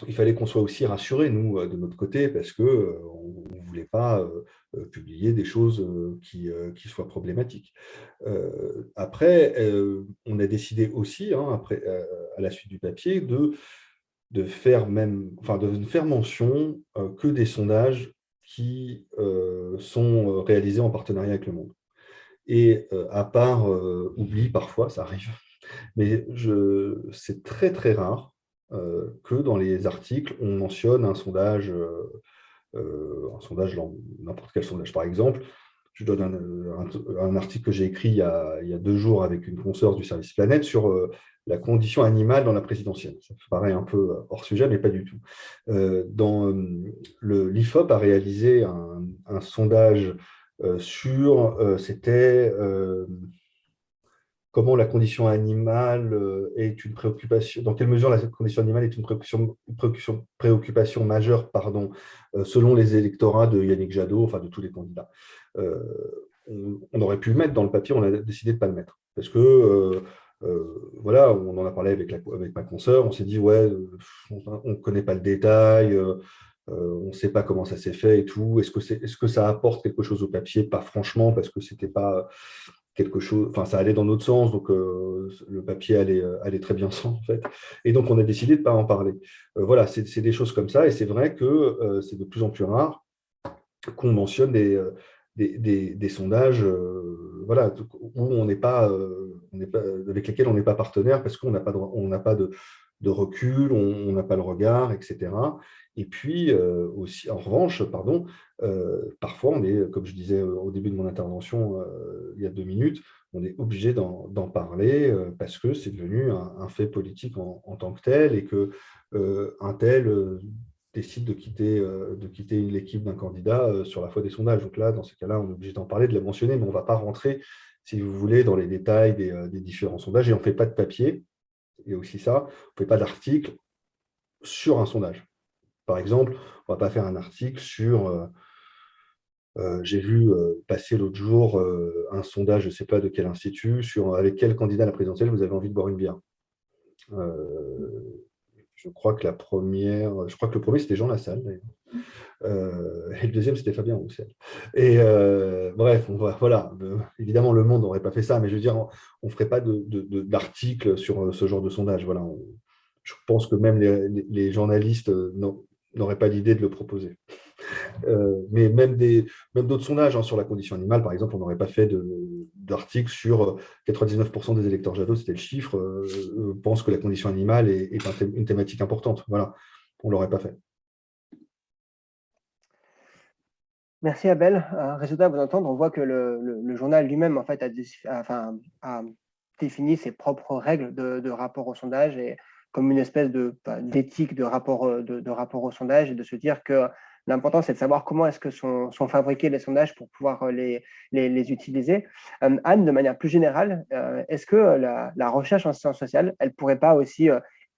il fallait qu'on soit aussi rassurés, nous, de notre côté, parce qu'on ne voulait pas publier des choses qui soient problématiques. Après, on a décidé aussi, après, à la suite du papier, de ne faire mention que des sondages qui sont réalisés en partenariat avec Le Monde. Et à part oubli, parfois, ça arrive, mais c'est très, très rare que dans les articles, on mentionne un sondage un sondage, n'importe quel sondage par exemple. Je donne un article que j'ai écrit il y a 2 jours avec une consoeur du service Planète sur la condition animale dans la présidentielle. Ça paraît un peu hors sujet, mais pas du tout. L'IFOP a réalisé un sondage sur, c'était comment la condition animale est une préoccupation, dans quelle mesure la condition animale est une préoccupation majeure, selon les électorats de Yannick Jadot, enfin de tous les candidats. On aurait pu le mettre dans le papier, on a décidé de ne pas le mettre. Parce que, voilà, on en a parlé avec ma consoeur, on s'est dit, ouais, on ne connaît pas le détail, on ne sait pas comment ça s'est fait et tout. Est-ce que ça apporte quelque chose au papier? Pas franchement, parce que c'était pas quelque chose, enfin ça allait dans notre sens, donc le papier allait très bien sans en fait. Et donc on a décidé de ne pas en parler. Voilà, c'est des choses comme ça, et c'est vrai que c'est de plus en plus rare qu'on mentionne des sondages voilà, où on n'est pas, avec lesquels on n'est pas partenaire parce qu'on n'a pas de recul, on n'a pas le regard, etc. Et puis aussi, en revanche, parfois on est, comme je disais au début de mon intervention il y a 2 minutes, on est obligé d'en parler parce que c'est devenu un fait politique en tant que tel, et que un tel décide de quitter l'équipe d'un candidat sur la foi des sondages. Donc là, dans ce cas-là, on est obligé d'en parler, de la mentionner, mais on ne va pas rentrer, si vous voulez, dans les détails des différents sondages, et on ne fait pas de papier. Il y a aussi ça, on ne fait pas d'article sur un sondage. Par exemple, on ne va pas faire un article sur... j'ai vu passer l'autre jour un sondage, je ne sais pas de quel institut, sur avec quel candidat à la présidentielle vous avez envie de boire une bière. Je crois que le premier, c'était Jean Lassalle, d'ailleurs. Et le deuxième, c'était Fabien Roussel. Et bref, voilà. Évidemment, Le Monde n'aurait pas fait ça, mais je veux dire, on ne ferait pas d'article sur ce genre de sondage. Voilà. Je pense que même les journalistes n'auraient pas l'idée de le proposer. Mais même d'autres sondages sur la condition animale, par exemple, on n'aurait pas fait d'article sur 99% des électeurs Jadot, c'était le chiffre, pensent que la condition animale est une thématique importante. Voilà, on ne l'aurait pas fait. Merci Abel. Résultat, à vous entendre, on voit que le journal lui-même en fait, a défini ses propres règles de rapport au sondage, et comme une espèce d'éthique de rapport au sondage, et de se dire que l'important, c'est de savoir comment est-ce que sont fabriqués les sondages pour pouvoir les utiliser. Anne, de manière plus générale, est-ce que la recherche en sciences sociales, elle ne pourrait pas aussi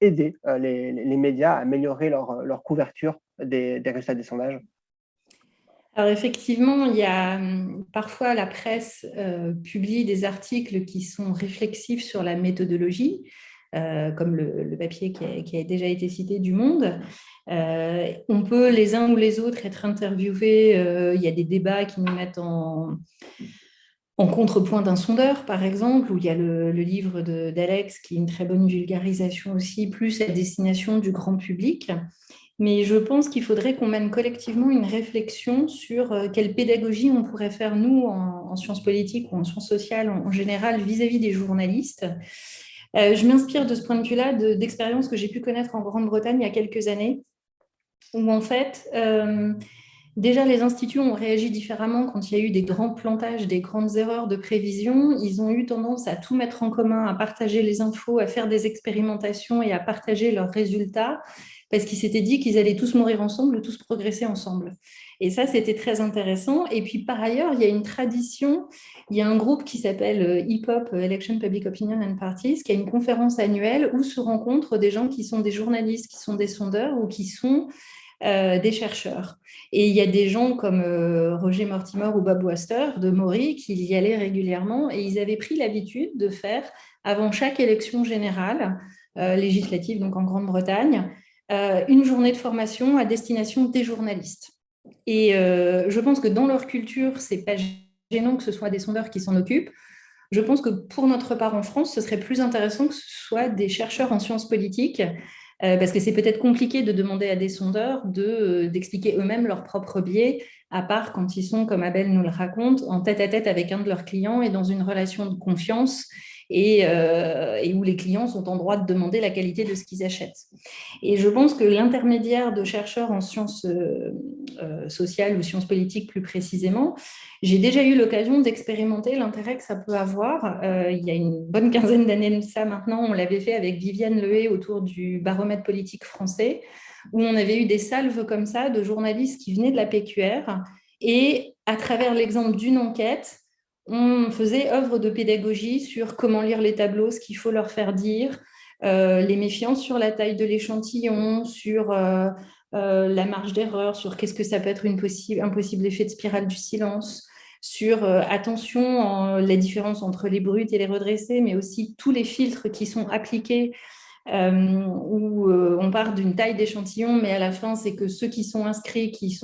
aider les médias à améliorer leur couverture des résultats des sondages? Alors effectivement, il y a parfois la presse publie des articles qui sont réflexifs sur la méthodologie, comme le papier qui a déjà été cité du Monde. On peut les uns ou les autres être interviewés. Il y a des débats qui nous mettent en contrepoint d'un sondeur, par exemple, où il y a le livre d'Alex, qui est une très bonne vulgarisation aussi, plus à destination du grand public. Mais je pense qu'il faudrait qu'on mène collectivement une réflexion sur quelle pédagogie on pourrait faire, nous, en sciences politiques ou en sciences sociales en général, vis-à-vis des journalistes. Je m'inspire de ce point de vue-là d'expériences que j'ai pu connaître en Grande-Bretagne il y a quelques années, où en fait, déjà les instituts ont réagi différemment quand il y a eu des grands plantages, des grandes erreurs de prévision. Ils ont eu tendance à tout mettre en commun, à partager les infos, à faire des expérimentations et à partager leurs résultats, parce qu'ils s'étaient dit qu'ils allaient tous mourir ensemble, tous progresser ensemble. Et ça, c'était très intéressant. Et puis, par ailleurs, il y a une tradition, il y a un groupe qui s'appelle HIPOP, Election Public Opinion and Parties, qui a une conférence annuelle où se rencontrent des gens qui sont des journalistes, qui sont des sondeurs ou qui sont des chercheurs. Et il y a des gens comme Roger Mortimer ou Bob Waster de Maury qui y allaient régulièrement, et ils avaient pris l'habitude de faire, avant chaque élection générale, législative, donc en Grande-Bretagne, une journée de formation à destination des journalistes. Et je pense que dans leur culture, c'est pas gênant que ce soit des sondeurs qui s'en occupent. Je pense que pour notre part en France, ce serait plus intéressant que ce soit des chercheurs en sciences politiques, parce que c'est peut-être compliqué de demander à des sondeurs d'expliquer eux-mêmes leur propre biais, à part quand ils sont, comme Abel nous le raconte, en tête-à-tête avec un de leurs clients et dans une relation de confiance. et où les clients sont en droit de demander la qualité de ce qu'ils achètent. Et je pense que l'intermédiaire de chercheurs en sciences sociales ou sciences politiques plus précisément, j'ai déjà eu l'occasion d'expérimenter l'intérêt que ça peut avoir. Il y a une bonne quinzaine d'années de ça maintenant, on l'avait fait avec Viviane Lehay autour du baromètre politique français, où on avait eu des salves comme ça de journalistes qui venaient de la PQR et à travers l'exemple d'une enquête, on faisait œuvre de pédagogie sur comment lire les tableaux, ce qu'il faut leur faire dire, les méfiances sur la taille de l'échantillon, sur la marge d'erreur, sur qu'est-ce que ça peut être un possible effet de spirale du silence, sur attention, la différence entre les brutes et les redressés, mais aussi tous les filtres qui sont appliqués où on part d'une taille d'échantillon, mais à la fin, c'est que ceux qui sont inscrits, qui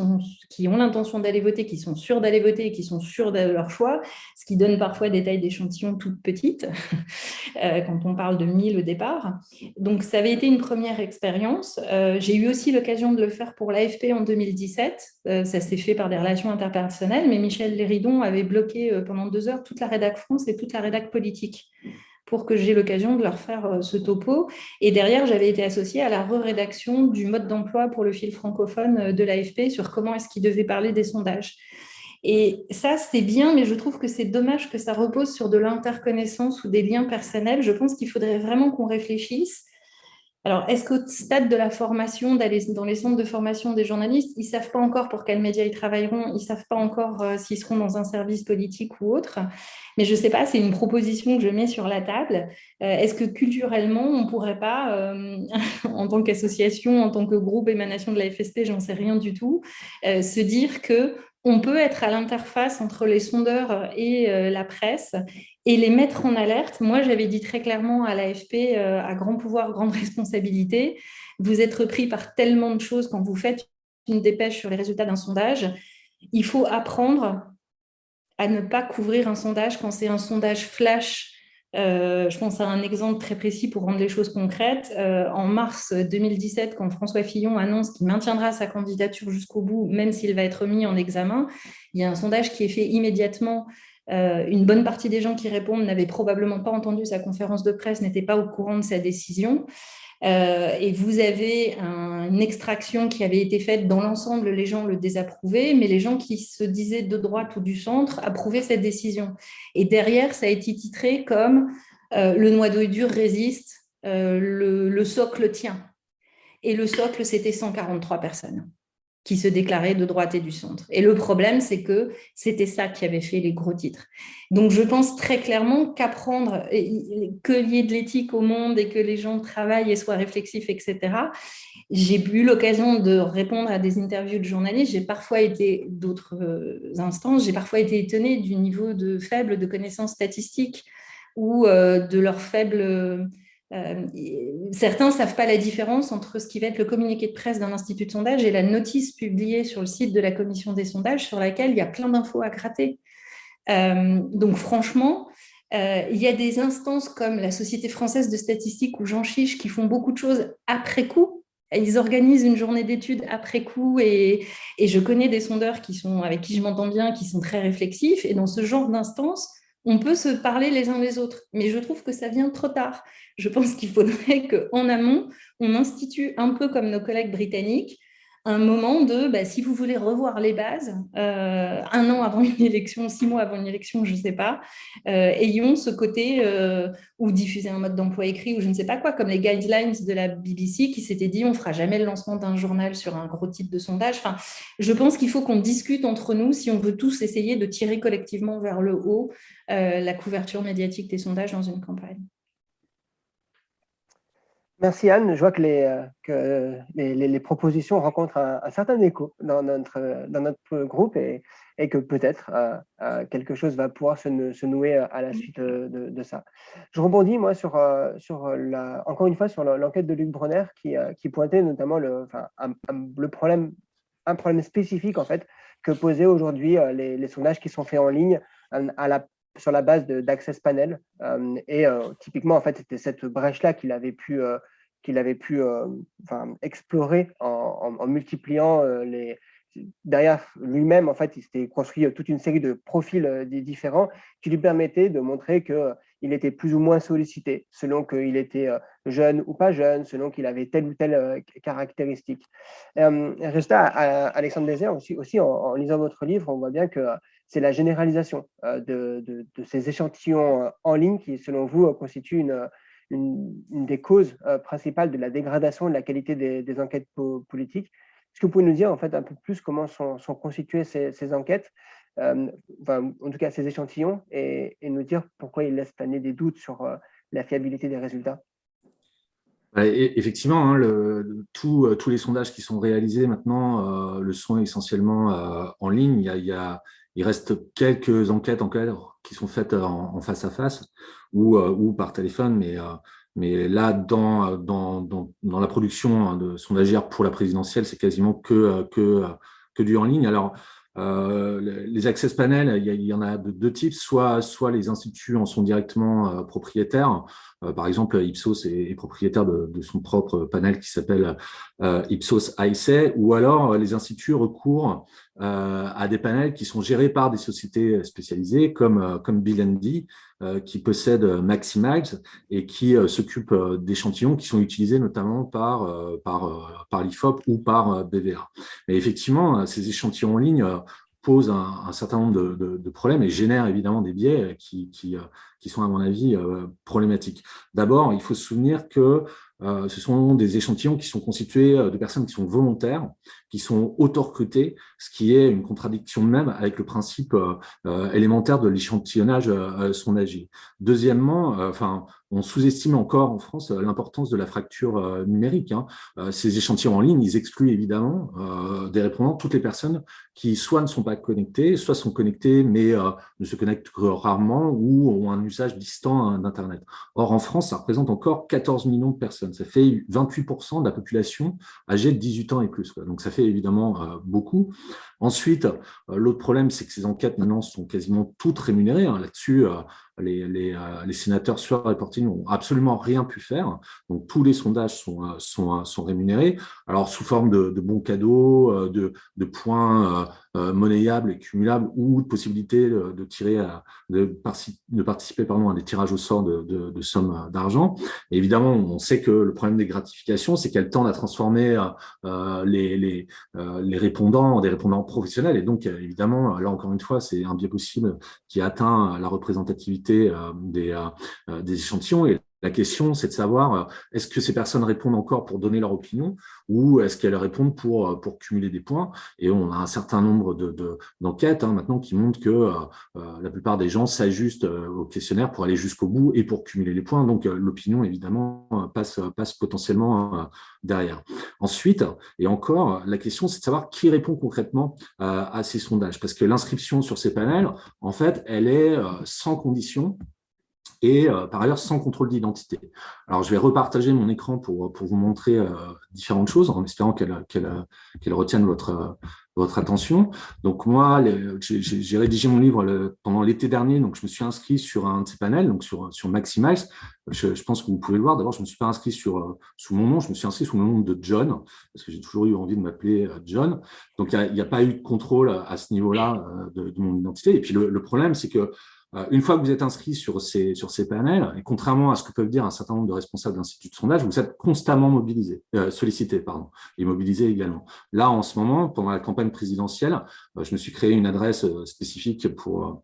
ont l'intention d'aller voter, qui sont sûrs d'aller voter et qui sont sûrs de leur choix, ce qui donne parfois des tailles d'échantillons toutes petites, quand on parle de 1000 au départ. Donc, ça avait été une première expérience. J'ai eu aussi l'occasion de le faire pour l'AFP en 2017. Ça s'est fait par des relations interpersonnelles, mais Michel Léridon avait bloqué pendant 2 heures toute la rédac France et toute la rédac politique pour que j'ai l'occasion de leur faire ce topo. Et derrière, j'avais été associée à la re-rédaction du mode d'emploi pour le fil francophone de l'AFP sur comment est-ce qu'il devait parler des sondages. Et ça, c'est bien, mais je trouve que c'est dommage que ça repose sur de l'interconnaissance ou des liens personnels. Je pense qu'il faudrait vraiment qu'on réfléchisse. Alors, est-ce qu'au stade de la formation, d'aller dans les centres de formation des journalistes, ils ne savent pas encore pour quels médias ils travailleront, ils ne savent pas encore s'ils seront dans un service politique ou autre. Mais je ne sais pas, c'est une proposition que je mets sur la table. Est-ce que culturellement, on ne pourrait pas, en tant qu'association, en tant que groupe émanation de la FSP, j'en sais rien du tout, se dire qu'on peut être à l'interface entre les sondeurs et la presse et les mettre en alerte. Moi, j'avais dit très clairement à l'AFP, à grand pouvoir, grande responsabilité, vous êtes repris par tellement de choses quand vous faites une dépêche sur les résultats d'un sondage. Il faut apprendre à ne pas couvrir un sondage quand c'est un sondage flash. Je pense à un exemple très précis pour rendre les choses concrètes. En mars 2017, quand François Fillon annonce qu'il maintiendra sa candidature jusqu'au bout, même s'il va être mis en examen, il y a un sondage qui est fait immédiatement. Une bonne partie des gens qui répondent n'avaient probablement pas entendu sa conférence de presse, n'étaient pas au courant de sa décision. Et vous avez une extraction qui avait été faite dans l'ensemble, les gens le désapprouvaient, mais les gens qui se disaient de droite ou du centre approuvaient cette décision. Et derrière, ça a été titré comme le noyau dur résiste, le socle tient. Et le socle, c'était 143 personnes qui se déclaraient de droite et du centre. Et le problème, c'est que c'était ça qui avait fait les gros titres. Donc, je pense très clairement qu'apprendre, qu'il y ait de l'éthique au monde et que les gens travaillent et soient réflexifs, etc. J'ai eu l'occasion de répondre à des interviews de journalistes. J'ai parfois été, d'autres instances, j'ai parfois été étonnée du niveau faible de connaissances statistiques ou de leur faible... certains ne savent pas la différence entre ce qui va être le communiqué de presse d'un institut de sondage et la notice publiée sur le site de la commission des sondages sur laquelle il y a plein d'infos à gratter. Donc franchement, il y a des instances comme la Société française de statistique ou Jean Chiche qui font beaucoup de choses après coup. Ils organisent une journée d'études après coup et je connais des sondeurs avec qui je m'entends bien, qui sont très réflexifs. Et dans ce genre d'instance, on peut se parler les uns les autres. Mais je trouve que ça vient trop tard. Je pense qu'il faudrait qu'en amont, on institue un peu comme nos collègues britanniques un moment si vous voulez revoir les bases, 1 an avant une élection, 6 mois avant une élection, je ne sais pas, ayons ce côté ou diffuser un mode d'emploi écrit ou je ne sais pas quoi, comme les guidelines de la BBC qui s'étaient dit on ne fera jamais le lancement d'un journal sur un gros titre de sondage. Enfin, je pense qu'il faut qu'on discute entre nous si on veut tous essayer de tirer collectivement vers le haut la couverture médiatique des sondages dans une campagne. Merci Anne. Je vois que les propositions rencontrent un certain écho dans notre groupe et que peut-être quelque chose va pouvoir se nouer à la suite de ça. Je rebondis moi encore une fois sur l'enquête de Luc Bronner qui pointait notamment un problème spécifique en fait que posaient aujourd'hui les sondages qui sont faits en ligne sur la base d'Access Panel. Typiquement, en fait, c'était cette brèche-là qu'il avait pu explorer en multipliant derrière lui-même. En fait, il s'était construit toute une série de profils différents qui lui permettaient de montrer qu'il il était plus ou moins sollicité, selon qu'il était jeune ou pas jeune, selon qu'il avait telle ou telle caractéristique. Résultat, Alexandre Désert, aussi en lisant votre livre, on voit bien que c'est la généralisation de ces échantillons en ligne qui, selon vous, constitue une des causes principales de la dégradation de la qualité des enquêtes politiques. Est-ce que vous pouvez nous dire en fait un peu plus comment sont constituées ces enquêtes, enfin, en tout cas ces échantillons, et nous dire pourquoi ils laissent planer des doutes sur la fiabilité des résultats? Effectivement, hein, tous les sondages qui sont réalisés maintenant le sont essentiellement en ligne. Il reste quelques enquêtes qui sont faites en face à face ou par téléphone, mais là, dans la production de sondagières pour la présidentielle, c'est quasiment que du en ligne. Alors, les access panels, il y en a de deux types. Soit les instituts en sont directement propriétaires. Par exemple, Ipsos est propriétaire de son propre panel qui s'appelle Ipsos IC, ou alors les instituts recourent à des panels qui sont gérés par des sociétés spécialisées comme BillND, qui possède Maximize et qui s'occupe d'échantillons qui sont utilisés notamment par l'IFOP ou par BVA. Mais effectivement, ces échantillons en ligne posent un certain nombre de problèmes et génèrent évidemment des biais qui sont, à mon avis, problématiques. D'abord, il faut se souvenir que ce sont des échantillons qui sont constitués de personnes qui sont volontaires, qui sont auto-recrutées, ce qui est une contradiction même avec le principe élémentaire de l'échantillonnage sondagier. Deuxièmement, on sous-estime encore en France l'importance de la fracture numérique. Ces échantillons en ligne, ils excluent évidemment des répondants toutes les personnes qui soit ne sont pas connectées, soit sont connectées mais ne se connectent que rarement ou ont un usage distant d'Internet. Or, en France, ça représente encore 14 millions de personnes. Ça fait 28% de la population âgée de 18 ans et plus, quoi. Donc, ça fait évidemment beaucoup. Ensuite, l'autre problème, c'est que ces enquêtes maintenant sont quasiment toutes rémunérées. Là-dessus, les sénateurs sur Reporting n'ont absolument rien pu faire. Donc, tous les sondages sont rémunérés. Alors, sous forme de bons cadeaux, de points monnayables et cumulables ou de possibilité de participer à des tirages au sort de sommes d'argent. Et évidemment, on sait que le problème des gratifications, c'est qu'elles tendent à transformer les répondants en des répondants professionnels. Et donc, évidemment, là encore une fois, c'est un biais possible qui atteint la représentativité des échantillons. Et la question, c'est de savoir, est-ce que ces personnes répondent encore pour donner leur opinion ou est-ce qu'elles répondent pour cumuler des points? Et on a un certain nombre d'enquêtes maintenant qui montrent que la plupart des gens s'ajustent au questionnaire pour aller jusqu'au bout et pour cumuler les points. Donc, l'opinion, évidemment, passe potentiellement derrière. Ensuite, et encore, la question, c'est de savoir qui répond concrètement à ces sondages. Parce que l'inscription sur ces panels, en fait, elle est sans condition et par ailleurs sans contrôle d'identité. Alors, je vais repartager mon écran pour vous montrer différentes choses en espérant qu'elle retienne votre attention. Donc, moi, j'ai rédigé mon livre pendant l'été dernier, donc je me suis inscrit sur un de ces panels, donc sur Maximize. Je pense que vous pouvez le voir. D'abord, je ne me suis pas inscrit sous mon nom, je me suis inscrit sous le nom de John, parce que j'ai toujours eu envie de m'appeler John. Donc, il n'y a pas eu de contrôle à ce niveau-là de mon identité. Et puis, le problème, c'est que une fois que vous êtes inscrit sur ces panels, et contrairement à ce que peuvent dire un certain nombre de responsables d'instituts de sondage, vous êtes constamment sollicités et mobilisés également. Là, en ce moment, pendant la campagne présidentielle, je me suis créé une adresse spécifique pour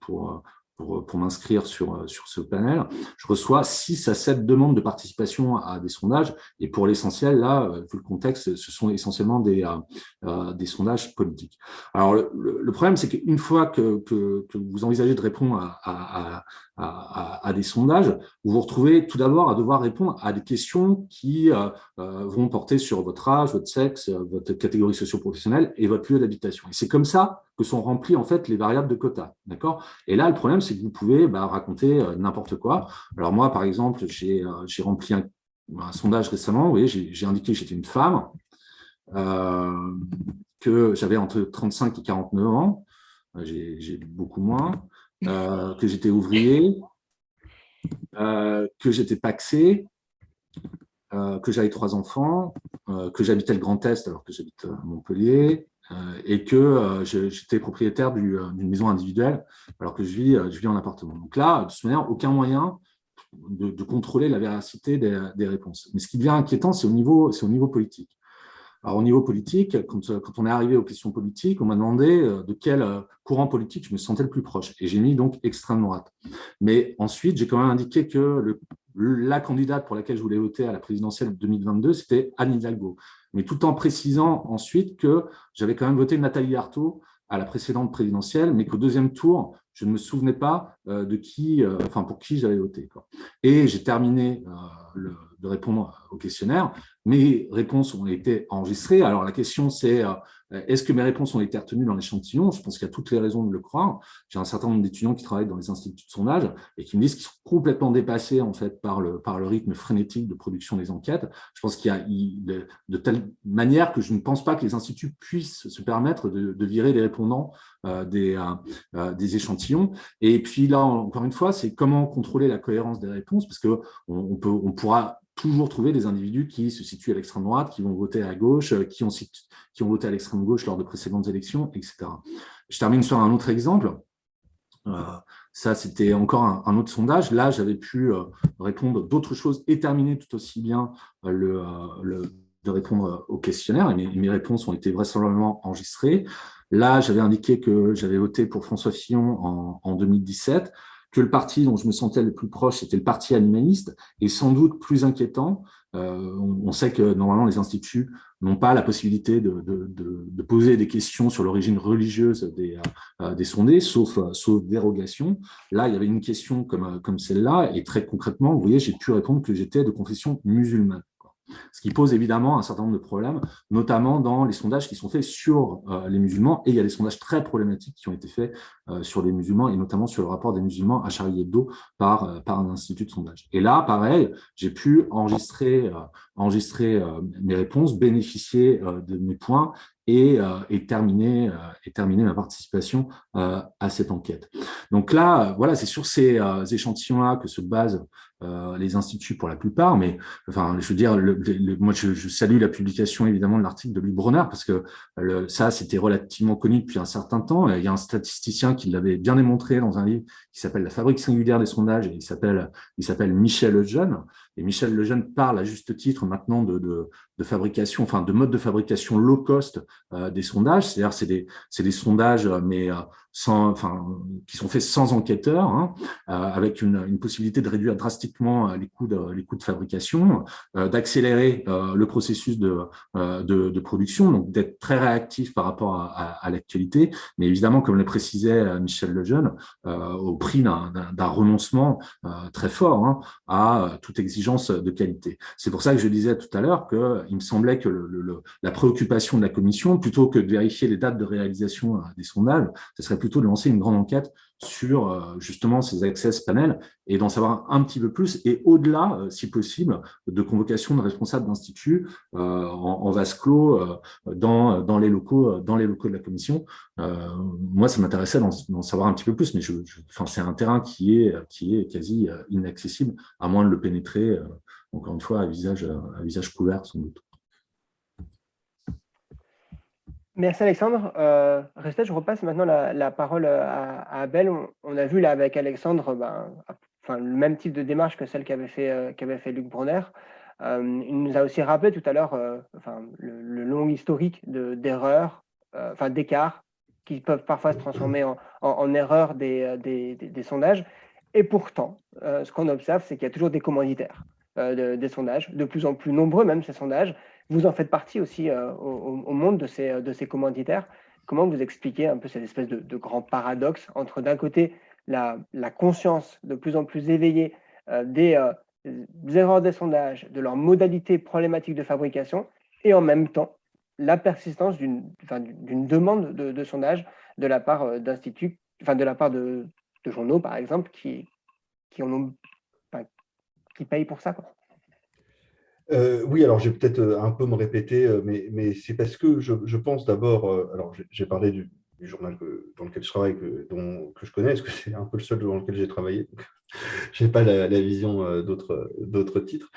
m'inscrire sur ce panel. Je reçois 6 à 7 demandes de participation à des sondages. Et pour l'essentiel, là, vu le contexte, ce sont essentiellement des sondages politiques. Alors, le problème, c'est qu'une fois que vous envisagez de répondre à des sondages, vous vous retrouvez tout d'abord à devoir répondre à des questions qui vont porter sur votre âge, votre sexe, votre catégorie socio-professionnelle et votre lieu d'habitation. Et c'est comme ça que sont remplies en fait les variables de quota, d'accord? Et là, le problème, c'est que vous pouvez raconter n'importe quoi. Alors moi, par exemple, j'ai rempli un sondage récemment. Vous voyez, j'ai indiqué que j'étais une femme, que j'avais entre 35 et 49 ans. J'ai beaucoup moins. Que j'étais ouvrier, que j'étais pacsé, que j'avais 3 enfants, que j'habitais le Grand Est alors que j'habite à Montpellier, et que j'étais propriétaire d'une maison individuelle alors que je vis en appartement. Donc là, de toute manière, aucun moyen de contrôler la véracité des réponses. Mais ce qui devient inquiétant, c'est au niveau politique. Alors, au niveau politique, quand on est arrivé aux questions politiques, on m'a demandé de quel courant politique je me sentais le plus proche. Et j'ai mis donc extrême droite. Mais ensuite, j'ai quand même indiqué que la candidate pour laquelle je voulais voter à la présidentielle de 2022, c'était Anne Hidalgo. Mais tout en précisant ensuite que j'avais quand même voté Nathalie Arthaud à la précédente présidentielle, mais qu'au deuxième tour, je ne me souvenais pas pour qui j'avais voté, quoi. Et j'ai terminé de répondre au questionnaire. Mes réponses ont été enregistrées. Alors, la question, c'est est-ce que mes réponses ont été retenues dans l'échantillon? Je pense qu'il y a toutes les raisons de le croire. J'ai un certain nombre d'étudiants qui travaillent dans les instituts de sondage et qui me disent qu'ils sont complètement dépassés en fait, par le rythme frénétique de production des enquêtes. Je pense qu'il y a de telle manière que je ne pense pas que les instituts puissent se permettre de virer les répondants des échantillons. Et puis là, encore une fois, c'est comment contrôler la cohérence des réponses, parce qu'on pourra toujours trouver des individus qui se situent à l'extrême droite, qui vont voter à gauche, qui ont voté à l'extrême gauche lors de précédentes élections, etc. Je termine sur un autre exemple. Ça, c'était encore un autre sondage. Là, j'avais pu répondre d'autres choses et terminer tout aussi bien de répondre au questionnaire. Et mes réponses ont été vraisemblablement enregistrées. Là, j'avais indiqué que j'avais voté pour François Fillon en 2017, que le parti dont je me sentais le plus proche, c'était le parti animaliste, et sans doute plus inquiétant. On sait que normalement les instituts n'ont pas la possibilité de poser des questions sur l'origine religieuse des sondés, sauf dérogation. Là, il y avait une question comme celle-là, et très concrètement, vous voyez, j'ai pu répondre que j'étais de confession musulmane. Ce qui pose évidemment un certain nombre de problèmes, notamment dans les sondages qui sont faits sur les musulmans. Et il y a des sondages très problématiques qui ont été faits sur les musulmans, et notamment sur le rapport des musulmans à Charlie Hebdo par un institut de sondage. Et là, pareil, j'ai pu enregistrer mes réponses, bénéficier de mes points et terminer ma participation à cette enquête. Donc là, voilà, c'est sur ces échantillons-là que se basent les instituts pour la plupart, mais enfin, je veux dire, moi, je salue la publication évidemment de l'article de Luc Bronner, parce que ça, c'était relativement connu depuis un certain temps. Il y a un statisticien qui l'avait bien démontré dans un livre qui s'appelle La fabrique singulière des sondages, et il s'appelle Michel Lejeune. Et Michel Lejeune parle à juste titre maintenant de fabrication, enfin de mode de fabrication low cost des sondages. C'est-à-dire, c'est des sondages, mais qui sont faits sans enquêteurs, hein, avec une possibilité de réduire drastiquement les coûts de fabrication, d'accélérer le processus de production, donc d'être très réactif par rapport à l'actualité, mais évidemment, comme le précisait Michel Lejeune, au prix d'un renoncement très fort, hein, à toute exigence de qualité. C'est pour ça que je disais tout à l'heure qu'il me semblait que la préoccupation de la commission, plutôt que de vérifier les dates de réalisation des sondages, ce serait plutôt de lancer une grande enquête sur justement ces access panels et d'en savoir un petit peu plus, et au-delà, si possible, de convocation de responsables d'instituts en vase clos dans les locaux de la commission. Moi, ça m'intéressait d'en savoir un petit peu plus, mais c'est un terrain qui est quasi inaccessible, à moins de le pénétrer, encore une fois, à visage couvert, sans doute. Merci Alexandre. Restez, je repasse maintenant la parole à Abel. On a vu là avec Alexandre le même type de démarche que celle qu'avait fait Luc Bronner. Il nous a aussi rappelé tout à l'heure le long historique d'erreurs, d'écarts qui peuvent parfois se transformer en erreurs des sondages. Et pourtant, ce qu'on observe, c'est qu'il y a toujours des commanditaires des sondages, de plus en plus nombreux même ces sondages. Vous en faites partie aussi au monde de ces commanditaires. Comment vous expliquez un peu cette espèce de grand paradoxe entre, d'un côté, la conscience de plus en plus éveillée des erreurs des sondages, de leurs modalités problématiques de fabrication, et en même temps, la persistance d'une demande de sondage de la part d'instituts, de la part de journaux, par exemple, qui payent pour ça, quoi. Oui, alors je vais peut-être un peu me répéter, mais c'est parce que je pense d'abord, alors j'ai parlé du journal dans lequel je travaille, que je connais, parce que c'est un peu le seul dans lequel j'ai travaillé, donc je n'ai pas la vision d'autres titres.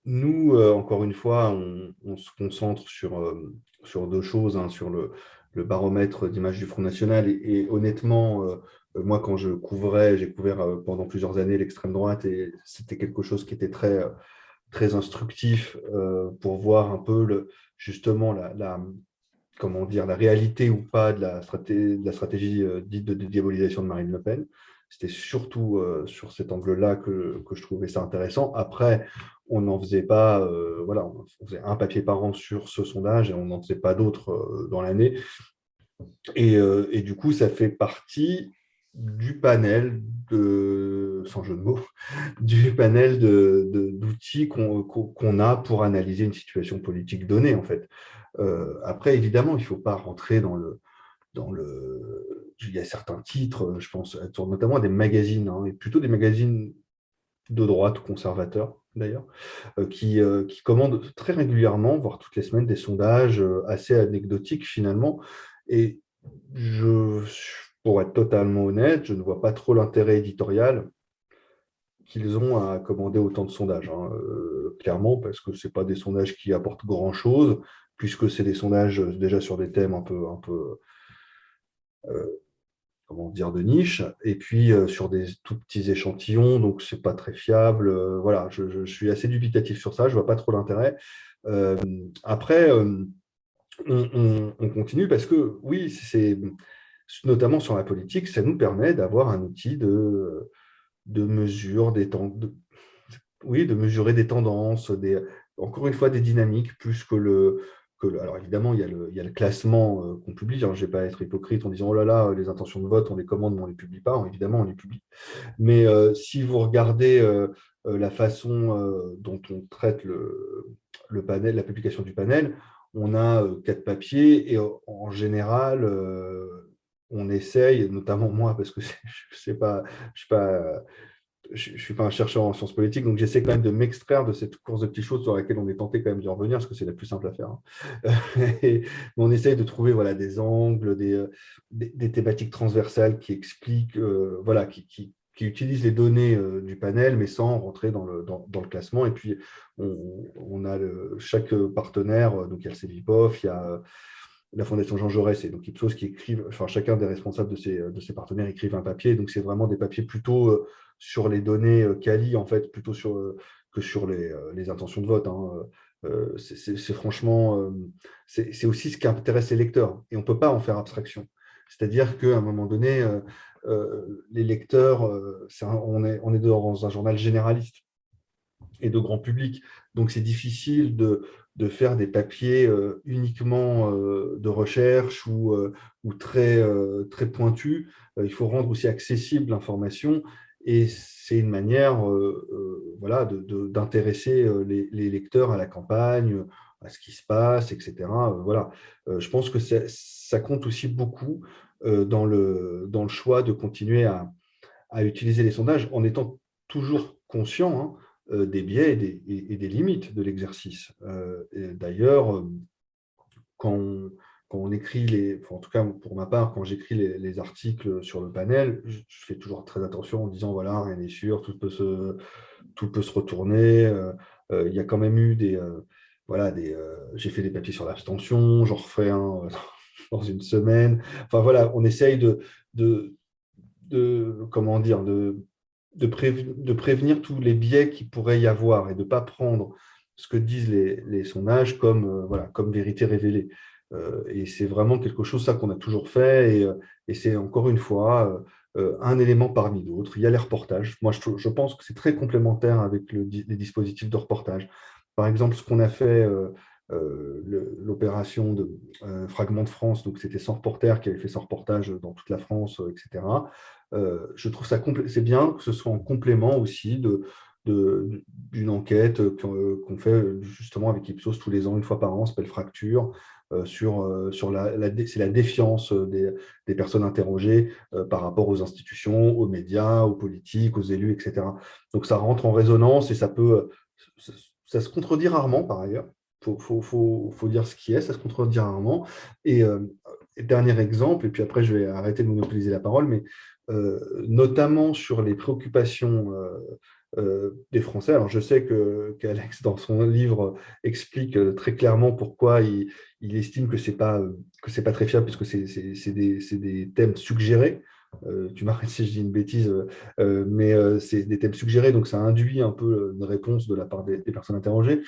Nous, encore une fois, on se concentre sur deux choses, hein, sur le baromètre d'image du Front National, et honnêtement, Moi, quand j'ai couvert pendant plusieurs années l'extrême droite et c'était quelque chose qui était très instructif pour voir un peu justement comment dire, la réalité ou pas de la stratégie dite de dédiabolisation de Marine Le Pen. C'était surtout sur cet angle-là que je trouvais ça intéressant. Après, on n'en faisait pas, voilà, on faisait un papier par an sur ce sondage et on n'en faisait pas d'autres dans l'année. Et du coup, ça fait partie du panel sans jeu de mots, du panel d'outils qu'on a pour analyser une situation politique donnée, en fait. Après, évidemment, il ne faut pas rentrer il y a certains titres, je pense notamment à des magazines, et plutôt des magazines de droite ou conservateurs, d'ailleurs, qui commandent très régulièrement, voire toutes les semaines, des sondages assez anecdotiques, finalement. Et pour être totalement honnête, je ne vois pas trop l'intérêt éditorial qu'ils ont à commander autant de sondages, clairement, parce que ce n'est pas des sondages qui apportent grand-chose, puisque c'est des sondages déjà sur des thèmes un peu comment dire, de niche, et puis sur des tout petits échantillons, donc c'est pas très fiable. Voilà, je suis assez dubitatif sur ça, je vois pas trop l'intérêt. Après, on continue parce que oui, c'est notamment sur la politique, ça nous permet d'avoir un outil de mesure oui, de mesurer des tendances, encore une fois des dynamiques, plus alors évidemment, il y a le classement qu'on publie. Je ne vais pas être hypocrite en disant oh là là, les intentions de vote, on les commande, mais on ne les publie pas. Évidemment, on les publie. Mais si vous regardez la façon dont on traite le panel, la publication du panel, on a 4 papiers et en général, on essaye, notamment moi, parce que je ne suis pas un chercheur en sciences politiques, donc j'essaie quand même de m'extraire de cette course de petits chevaux sur laquelle on est tenté quand même d'y revenir, parce que c'est la plus simple à faire. Mais on essaye de trouver voilà, des angles, des thématiques transversales qui expliquent, voilà, qui utilisent les données du panel, mais sans rentrer dans le classement. Et puis, on a chaque partenaire, donc il y a le CEVIPOF, il y a la Fondation Jean Jaurès et donc Ipsos qui écrivent, enfin chacun des responsables de ces partenaires écrivent un papier. Donc c'est vraiment des papiers plutôt sur les données quali, en fait, plutôt que sur les intentions de vote. C'est franchement, c'est aussi ce qui intéresse les lecteurs et on ne peut pas en faire abstraction. C'est-à-dire qu'à un moment donné, les lecteurs, on est dans un journal généraliste et de grand public. Donc, c'est difficile de faire des papiers uniquement de recherche ou très pointus. Il faut rendre aussi accessible l'information et c'est une manière voilà, d'intéresser les lecteurs à la campagne, à ce qui se passe, etc. Voilà. Je pense que ça compte aussi beaucoup dans le choix de continuer à utiliser les sondages en étant toujours conscient des biais et des limites de l'exercice. D'ailleurs, quand on écrit en tout cas pour ma part, quand j'écris les articles sur le panel, je fais toujours très attention en disant voilà, rien n'est sûr, tout peut se retourner. Il y a quand même eu j'ai fait des papiers sur l'abstention, j'en refais un dans une semaine. Enfin voilà, on essaye comment dire, de prévenir tous les biais qu'il pourrait y avoir et de ne pas prendre ce que disent les sondages comme vérité révélée. Et c'est vraiment quelque chose ça qu'on a toujours fait et c'est encore une fois un élément parmi d'autres. Il y a les reportages. Moi, je pense que c'est très complémentaire avec les dispositifs de reportage. Par exemple, ce qu'on a fait, l'opération de Fragment de France, donc c'était 100 reporters qui avaient fait 100 reportages dans toute la France, etc. Je trouve ça c'est bien que ce soit en complément aussi d'une enquête qu'on fait justement avec Ipsos tous les ans, une fois par an, s'appelle Fracture, sur c'est la défiance des personnes interrogées par rapport aux institutions, aux médias, aux politiques, aux élus, etc. Donc ça rentre en résonance et ça se contredit rarement par ailleurs. Faut dire ce qui est, ça se contredit rarement. Et dernier exemple, et puis après je vais arrêter de monopoliser la parole, mais notamment sur les préoccupations des Français. Alors je sais qu'Alex, dans son livre, explique très clairement pourquoi il estime que c'est pas très fiable, puisque c'est des thèmes suggérés. Tu m'arrêtes si je dis une bêtise, mais c'est des thèmes suggérés, donc ça induit un peu une réponse de la part des personnes interrogées.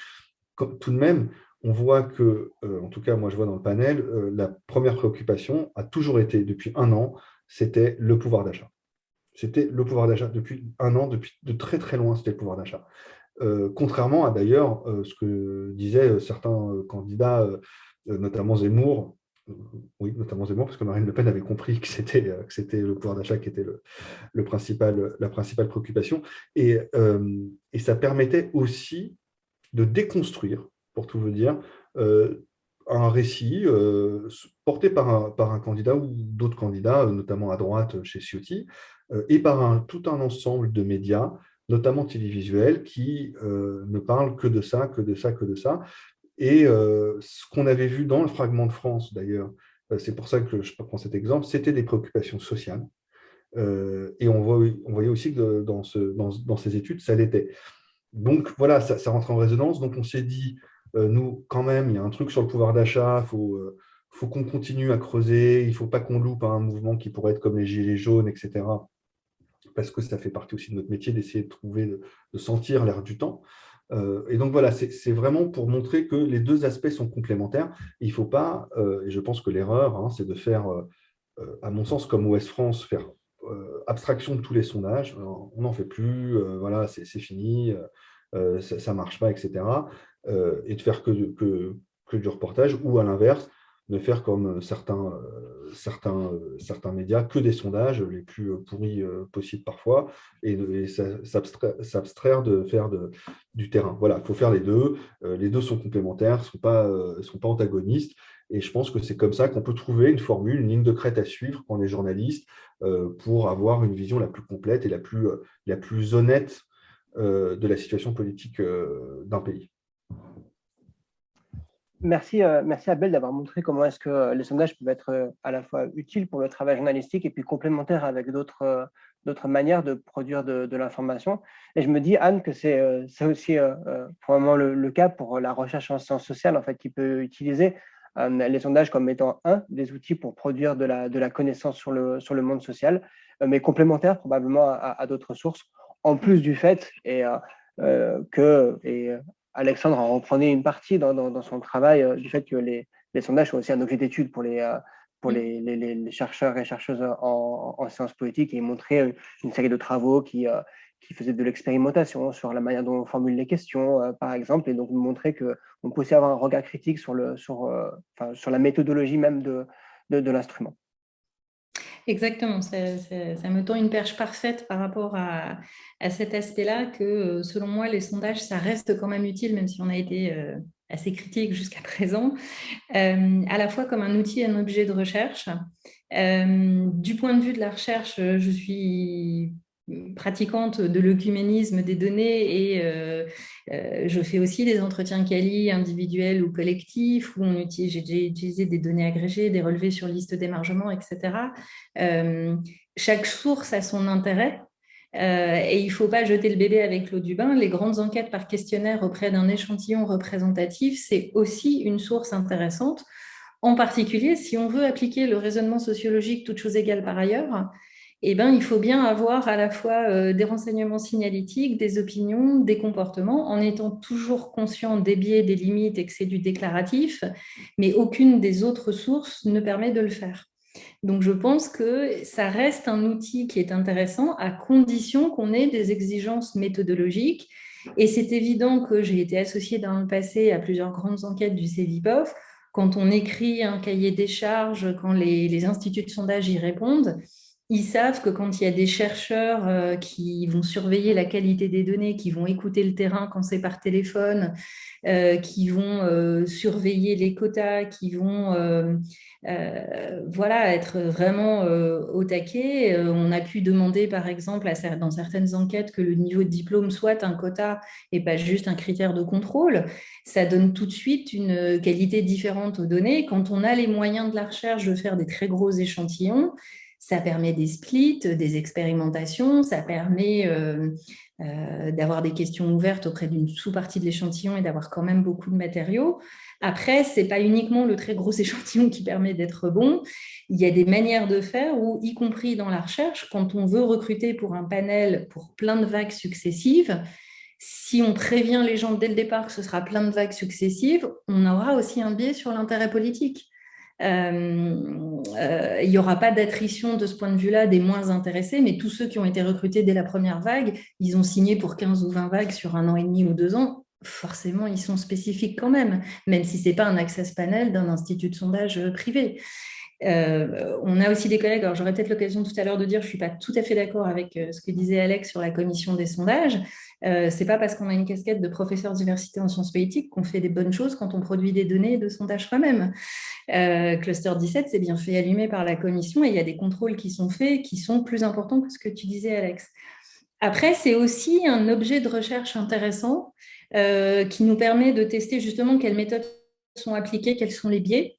Tout de même, on voit que, en tout cas, moi je vois dans le panel, la première préoccupation a toujours été, depuis un an, c'était le pouvoir d'achat. C'était le pouvoir d'achat. Depuis un an, depuis de très très loin, c'était le pouvoir d'achat. Contrairement à d'ailleurs ce que disaient certains candidats, notamment Zemmour, oui, notamment Zemmour, parce que Marine Le Pen avait compris que c'était le pouvoir d'achat qui était la principale préoccupation. Et ça permettait aussi de déconstruire, pour tout vous dire, un récit porté par un candidat ou d'autres candidats, notamment à droite chez Ciotti, et par tout un ensemble de médias, notamment télévisuels, qui ne parlent que de ça, que de ça, que de ça. Et ce qu'on avait vu dans le fragment de France, d'ailleurs, c'est pour ça que je prends cet exemple, c'était des préoccupations sociales. Et on voyait aussi que dans ces études, ça l'était. Donc voilà, ça rentre en résonance. Donc on s'est dit, nous, quand même, il y a un truc sur le pouvoir d'achat, faut qu'on continue à creuser, il ne faut pas qu'on loupe un mouvement qui pourrait être comme les Gilets jaunes, etc. Parce que ça fait partie aussi de notre métier d'essayer de trouver, de sentir l'air du temps. Et donc voilà, c'est vraiment pour montrer que les deux aspects sont complémentaires. Il ne faut pas, et je pense que l'erreur, hein, c'est de faire, à mon sens, comme Ouest France, faire abstraction de tous les sondages. Alors, on n'en fait plus, voilà, c'est fini, ça ne marche pas, etc. Et de faire que du reportage, ou à l'inverse, de faire comme certains médias, que des sondages les plus pourris possibles parfois, et s'abstraire de faire du terrain. Voilà, il faut faire les deux. Les deux sont complémentaires, ne sont pas antagonistes. Et je pense que c'est comme ça qu'on peut trouver une formule, une ligne de crête à suivre quand on est journaliste, pour avoir une vision la plus complète et la plus honnête de la situation politique d'un pays. Merci, merci Abel d'avoir montré comment est-ce que les sondages peuvent être à la fois utiles pour le travail journalistique et puis complémentaires avec d'autres manières de produire de l'information. Et je me dis, Anne, que c'est aussi probablement le cas pour la recherche en sciences sociales, en fait, qui peut utiliser les sondages comme étant des outils pour produire de la connaissance sur le monde social, mais complémentaires probablement à d'autres sources, en plus du fait Alexandre en reprenait une partie dans son travail du fait que les sondages sont aussi un objet d'étude pour les chercheurs et chercheuses en sciences politiques, et montrer une série de travaux qui faisaient de l'expérimentation sur la manière dont on formule les questions, par exemple, et donc montrer qu'on peut aussi avoir un regard critique sur la méthodologie même de l'instrument. Exactement, ça me tend une perche parfaite par rapport à cet aspect-là, que selon moi, les sondages, ça reste quand même utile, même si on a été assez critique jusqu'à présent, à la fois comme un outil et un objet de recherche. Du point de vue de la recherche, je suis pratiquante de l'œcuménisme des données, et je fais aussi des entretiens quali individuels ou collectifs où j'ai utilisé des données agrégées, des relevés sur liste d'émargement, etc. Chaque source a son intérêt. Et il ne faut pas jeter le bébé avec l'eau du bain. Les grandes enquêtes par questionnaire auprès d'un échantillon représentatif, c'est aussi une source intéressante. En particulier, si on veut appliquer le raisonnement sociologique, toutes choses égales par ailleurs, eh ben, il faut bien avoir à la fois des renseignements signalétiques, des opinions, des comportements, en étant toujours conscient des biais, des limites et que c'est du déclaratif, mais aucune des autres sources ne permet de le faire. Donc, je pense que ça reste un outil qui est intéressant à condition qu'on ait des exigences méthodologiques. Et c'est évident que j'ai été associée dans le passé à plusieurs grandes enquêtes du CEVIPOF. Quand on écrit un cahier des charges, quand les instituts de sondage y répondent, ils savent que quand il y a des chercheurs qui vont surveiller la qualité des données, qui vont écouter le terrain quand c'est par téléphone, qui vont surveiller les quotas, qui vont être vraiment au taquet. On a pu demander, par exemple, dans certaines enquêtes, que le niveau de diplôme soit un quota et pas juste un critère de contrôle. Ça donne tout de suite une qualité différente aux données. Quand on a les moyens de la recherche de faire des très gros échantillons, Ça permet des splits, des expérimentations, ça permet d'avoir des questions ouvertes auprès d'une sous-partie de l'échantillon et d'avoir quand même beaucoup de matériaux. Après, ce n'est pas uniquement le très gros échantillon qui permet d'être bon. Il y a des manières de faire où, y compris dans la recherche, quand on veut recruter pour un panel pour plein de vagues successives, si on prévient les gens dès le départ que ce sera plein de vagues successives, on aura aussi un biais sur l'intérêt politique. Il n'y aura pas d'attrition de ce point de vue-là des moins intéressés, mais tous ceux qui ont été recrutés dès la première vague, ils ont signé pour 15 ou 20 vagues sur 1 an et demi ou 2 ans. Forcément, ils sont spécifiques quand même si ce n'est pas un access panel d'un institut de sondage privé. On a aussi des collègues, alors j'aurai peut-être l'occasion tout à l'heure de dire, je ne suis pas tout à fait d'accord avec ce que disait Alex sur la commission des sondages. Ce n'est pas parce qu'on a une casquette de professeur d'université en sciences politiques qu'on fait des bonnes choses quand on produit des données de sondage soi-même. Cluster 17, c'est bien fait allumer par la commission et il y a des contrôles qui sont faits qui sont plus importants que ce que tu disais, Alex. Après, c'est aussi un objet de recherche intéressant qui nous permet de tester justement quelles méthodes sont appliquées, quels sont les biais.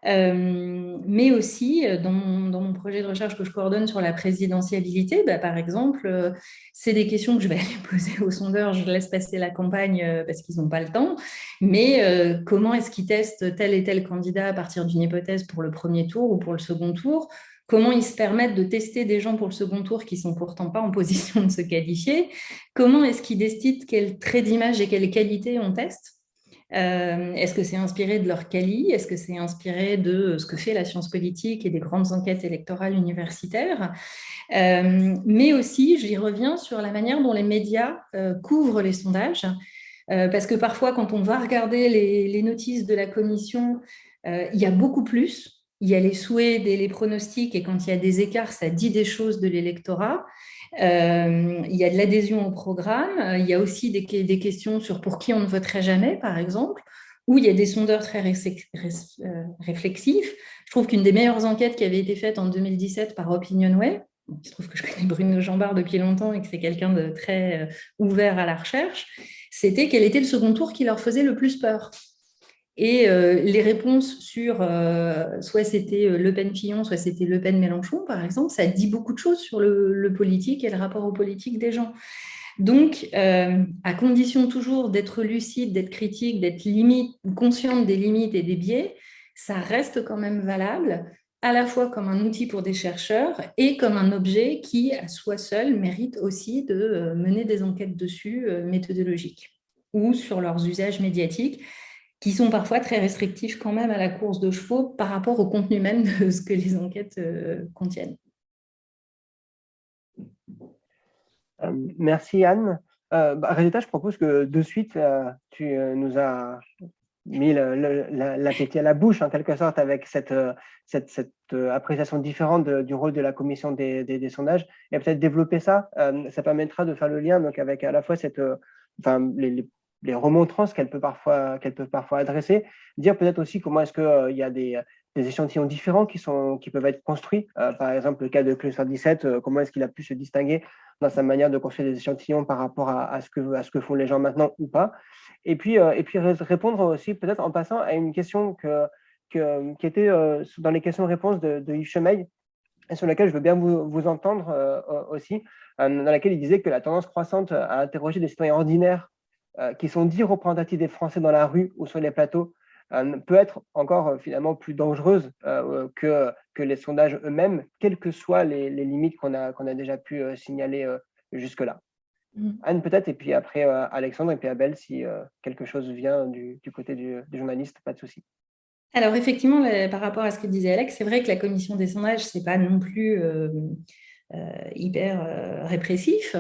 Mais aussi, dans mon projet de recherche que je coordonne sur la présidentiabilité, par exemple, c'est des questions que je vais aller poser aux sondeurs, je laisse passer la campagne parce qu'ils n'ont pas le temps, mais comment est-ce qu'ils testent tel et tel candidat à partir d'une hypothèse pour le premier tour ou pour le second tour? Comment ils se permettent de tester des gens pour le second tour qui ne sont pourtant pas en position de se qualifier? Comment est-ce qu'ils décident quels traits d'image et quelles qualités on teste? Est-ce que c'est inspiré de leur quali? Est-ce que c'est inspiré de ce que fait la science politique et des grandes enquêtes électorales universitaires? Mais aussi, j'y reviens sur la manière dont les médias couvrent les sondages. Parce que parfois, quand on va regarder les notices de la commission, il y a beaucoup plus. Il y a les souhaits et les pronostics, et quand il y a des écarts, ça dit des choses de l'électorat. Il y a de l'adhésion au programme. Il y a aussi des questions sur pour qui on ne voterait jamais, par exemple, où il y a des sondeurs très réflexifs. Je trouve qu'une des meilleures enquêtes qui avait été faite en 2017 par OpinionWay, il se trouve que je connais Bruno Jambard depuis longtemps et que c'est quelqu'un de très ouvert à la recherche, c'était quel était le second tour qui leur faisait le plus peur. Et les réponses sur soit c'était Le Pen-Fillon, soit c'était Le Pen-Mélenchon, par exemple, ça dit beaucoup de choses sur le politique et le rapport au politique des gens. Donc, à condition toujours d'être lucide, d'être critique, d'être consciente des limites et des biais, ça reste quand même valable, à la fois comme un outil pour des chercheurs et comme un objet qui, à soi seul, mérite aussi de mener des enquêtes dessus méthodologiques ou sur leurs usages médiatiques, qui sont parfois très restrictifs quand même à la course de chevaux par rapport au contenu même de ce que les enquêtes contiennent. Merci Anne. Résultat, je propose que de suite, tu nous as mis l'appétit à la bouche en quelque sorte avec cette appréciation différente du rôle de la commission des sondages et peut-être développer ça. Ça permettra de faire le lien donc, avec à la fois les remontrances qu'elle peut parfois adresser, dire peut-être aussi comment est-ce qu'il y a des échantillons différents qui peuvent être construits. Par exemple, le cas de Cluster 17, comment est-ce qu'il a pu se distinguer dans sa manière de construire des échantillons par rapport à ce que font les gens maintenant ou pas. Et puis répondre aussi peut-être en passant à une question qui était dans les questions-réponses de Yves Chemeil, et sur laquelle je veux bien vous entendre aussi, dans laquelle il disait que la tendance croissante à interroger des citoyens ordinaires qui sont dits représentatifs des Français dans la rue ou sur les plateaux peut être encore finalement plus dangereuse que les sondages eux-mêmes, quelles que soient les limites qu'on a déjà pu signaler jusque-là. Anne peut-être, et puis après Alexandre, et puis Abel, si quelque chose vient du côté du journaliste, pas de souci. Alors effectivement, par rapport à ce que disait Alex, c'est vrai que la commission des sondages, ce n'est pas non plus hyper répressif,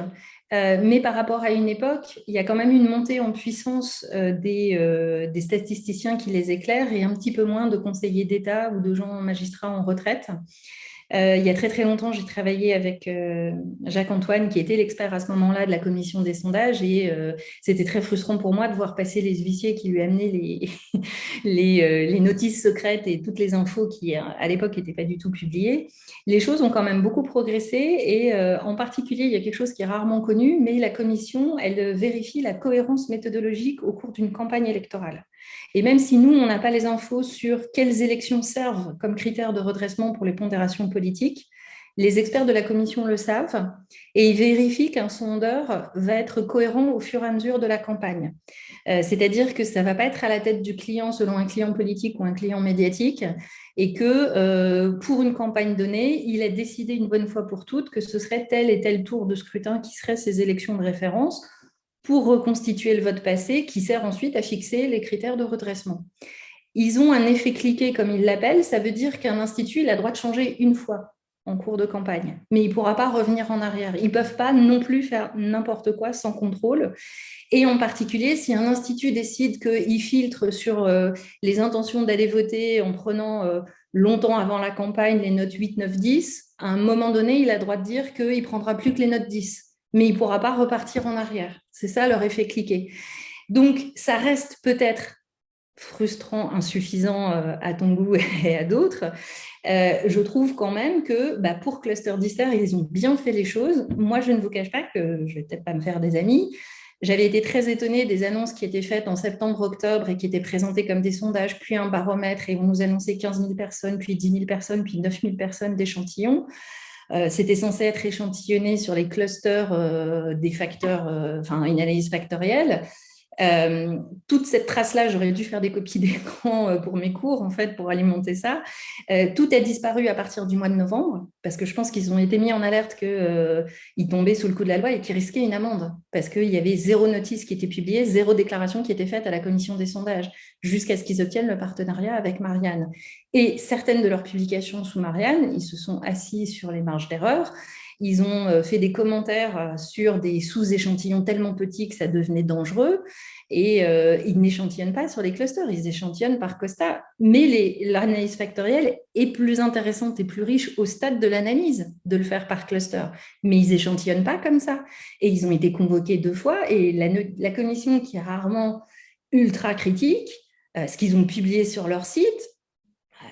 mais par rapport à une époque, il y a quand même une montée en puissance des statisticiens qui les éclairent et un petit peu moins de conseillers d'État ou de gens magistrats en retraite. Il y a très très longtemps, j'ai travaillé avec Jacques-Antoine, qui était l'expert à ce moment-là de la commission des sondages, et c'était très frustrant pour moi de voir passer les huissiers qui lui amenaient les notices secrètes et toutes les infos qui, à l'époque, n'étaient pas du tout publiées. Les choses ont quand même beaucoup progressé, et en particulier, il y a quelque chose qui est rarement connu, mais la commission, elle vérifie la cohérence méthodologique au cours d'une campagne électorale. Et même si nous, on n'a pas les infos sur quelles élections servent comme critère de redressement pour les pondérations politiques, Les experts de la commission le savent et ils vérifient qu'un sondeur va être cohérent au fur et à mesure de la campagne. C'est-à-dire que ça ne va pas être à la tête du client selon un client politique ou un client médiatique et que pour une campagne donnée, il a décidé une bonne fois pour toutes que ce serait tel et tel tour de scrutin qui serait ces élections de référence pour reconstituer le vote passé qui sert ensuite à fixer les critères de redressement. Ils ont un effet cliquet, comme ils l'appellent, ça veut dire qu'un institut il a le droit de changer une fois en cours de campagne, mais il ne pourra pas revenir en arrière. Ils ne peuvent pas non plus faire n'importe quoi sans contrôle. Et en particulier, si un institut décide qu'il filtre sur les intentions d'aller voter en prenant longtemps avant la campagne les notes 8, 9, 10, à un moment donné, il a le droit de dire qu'il ne prendra plus que les notes 10, mais il ne pourra pas repartir en arrière. C'est ça leur effet cliquet. Donc, ça reste peut-être frustrant, insuffisant à ton goût et à d'autres. Je trouve quand même que pour Cluster Dister, ils ont bien fait les choses. Moi, je ne vous cache pas que je ne vais peut-être pas me faire des amis. J'avais été très étonnée des annonces qui étaient faites en septembre-octobre et qui étaient présentées comme des sondages, puis un baromètre, et on nous annonçait 15 000 personnes, puis 10 000 personnes, puis 9 000 personnes d'échantillons. C'était censé être échantillonné sur les clusters des facteurs, une analyse factorielle. Toute cette trace-là, j'aurais dû faire des copies d'écran pour mes cours, en fait, pour alimenter ça. Tout a disparu à partir du mois de novembre, parce que je pense qu'ils ont été mis en alerte qu'ils tombaient sous le coup de la loi et qu'ils risquaient une amende, parce qu'il y avait 0 notice qui était publiée, 0 déclaration qui était faite à la commission des sondages, jusqu'à ce qu'ils obtiennent le partenariat avec Marianne. Et certaines de leurs publications sous Marianne, ils se sont assis sur les marges d'erreur. Ils ont fait des commentaires sur des sous-échantillons tellement petits que ça devenait dangereux. Et ils n'échantillonnent pas sur les clusters, ils échantillonnent par Costa. Mais l'analyse factorielle est plus intéressante et plus riche au stade de l'analyse de le faire par cluster. Mais ils n'échantillonnent pas comme ça. Et ils ont été convoqués 2 fois. Et la commission, qui est rarement ultra critique, ce qu'ils ont publié sur leur site,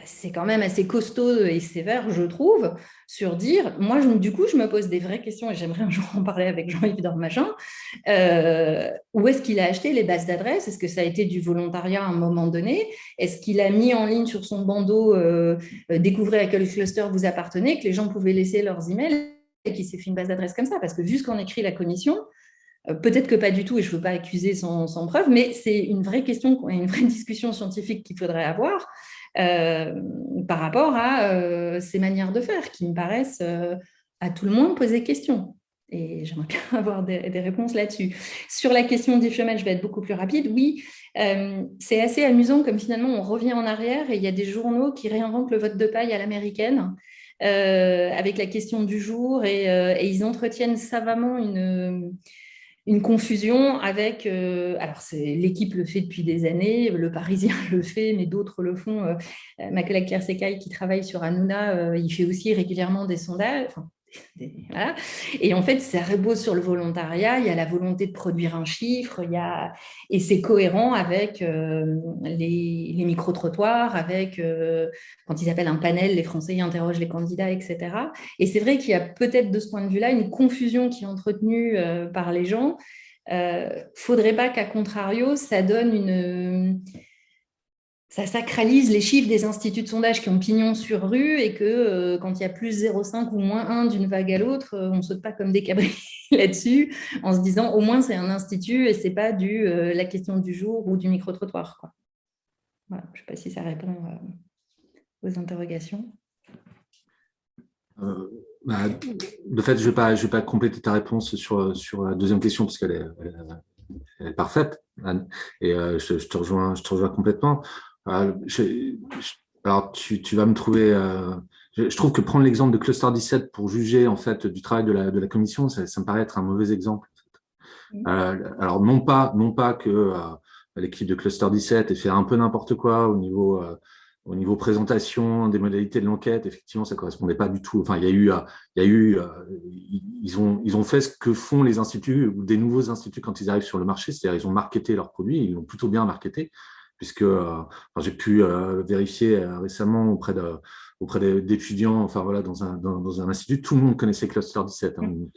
c'est quand même assez costaud et sévère, je trouve, sur dire, moi, du coup, je me pose des vraies questions et j'aimerais un jour en parler avec Jean-Yves Dormagin. Où est-ce qu'il a acheté les bases d'adresses? Est-ce que ça a été du volontariat à un moment donné? Est-ce qu'il a mis en ligne sur son bandeau découvrez à quel cluster vous appartenez, que les gens pouvaient laisser leurs emails et qu'il s'est fait une base d'adresses comme ça? Parce que vu ce qu'en écrit la commission, peut-être que pas du tout, et je ne veux pas accuser sans preuve, mais c'est une vraie question, une vraie discussion scientifique qu'il faudrait avoir par rapport à ces manières de faire qui me paraissent à tout le moins poser question. Et j'aimerais bien avoir des réponses là-dessus. Sur la question des FIOMET, je vais être beaucoup plus rapide. Oui, c'est assez amusant comme finalement on revient en arrière et il y a des journaux qui réinventent le vote de paille à l'américaine avec la question du jour et ils entretiennent savamment une confusion avec, alors l'équipe le fait depuis des années, le Parisien le fait, mais d'autres le font. Ma collègue Claire Secaille qui travaille sur Hanouna, il fait aussi régulièrement des sondages. Voilà. Et en fait, ça repose sur le volontariat, il y a la volonté de produire un chiffre, et c'est cohérent avec les micro-trottoirs, avec quand ils appellent un panel, les Français y interrogent les candidats, etc. Et c'est vrai qu'il y a peut-être de ce point de vue-là une confusion qui est entretenue par les gens. Faudrait pas qu'à contrario, ça donne ça sacralise les chiffres des instituts de sondage qui ont pignon sur rue et que quand il y a plus 0,5 ou moins 1 d'une vague à l'autre, on ne saute pas comme des cabris là-dessus en se disant au moins c'est un institut et ce n'est pas la question du jour ou du micro-trottoir. Voilà, je ne sais pas si ça répond aux interrogations. De fait, je vais pas compléter ta réponse sur la deuxième question parce qu'elle est parfaite, Anne, et je te rejoins complètement. Alors, tu vas me trouver. Je trouve que prendre l'exemple de Cluster 17 pour juger en fait du travail de la commission, ça me paraît être un mauvais exemple. Alors non pas que l'équipe de Cluster 17 ait fait un peu n'importe quoi au niveau présentation des modalités de l'enquête. Effectivement, ça correspondait pas du tout. Enfin, ils ont fait ce que font les instituts ou des nouveaux instituts quand ils arrivent sur le marché, c'est-à-dire ils ont marketé leurs produits, ils l'ont plutôt bien marketé. Puisque j'ai pu vérifier récemment auprès d'étudiants, enfin voilà, dans un institut, tout le monde connaissait Cluster 17. Hein. Donc,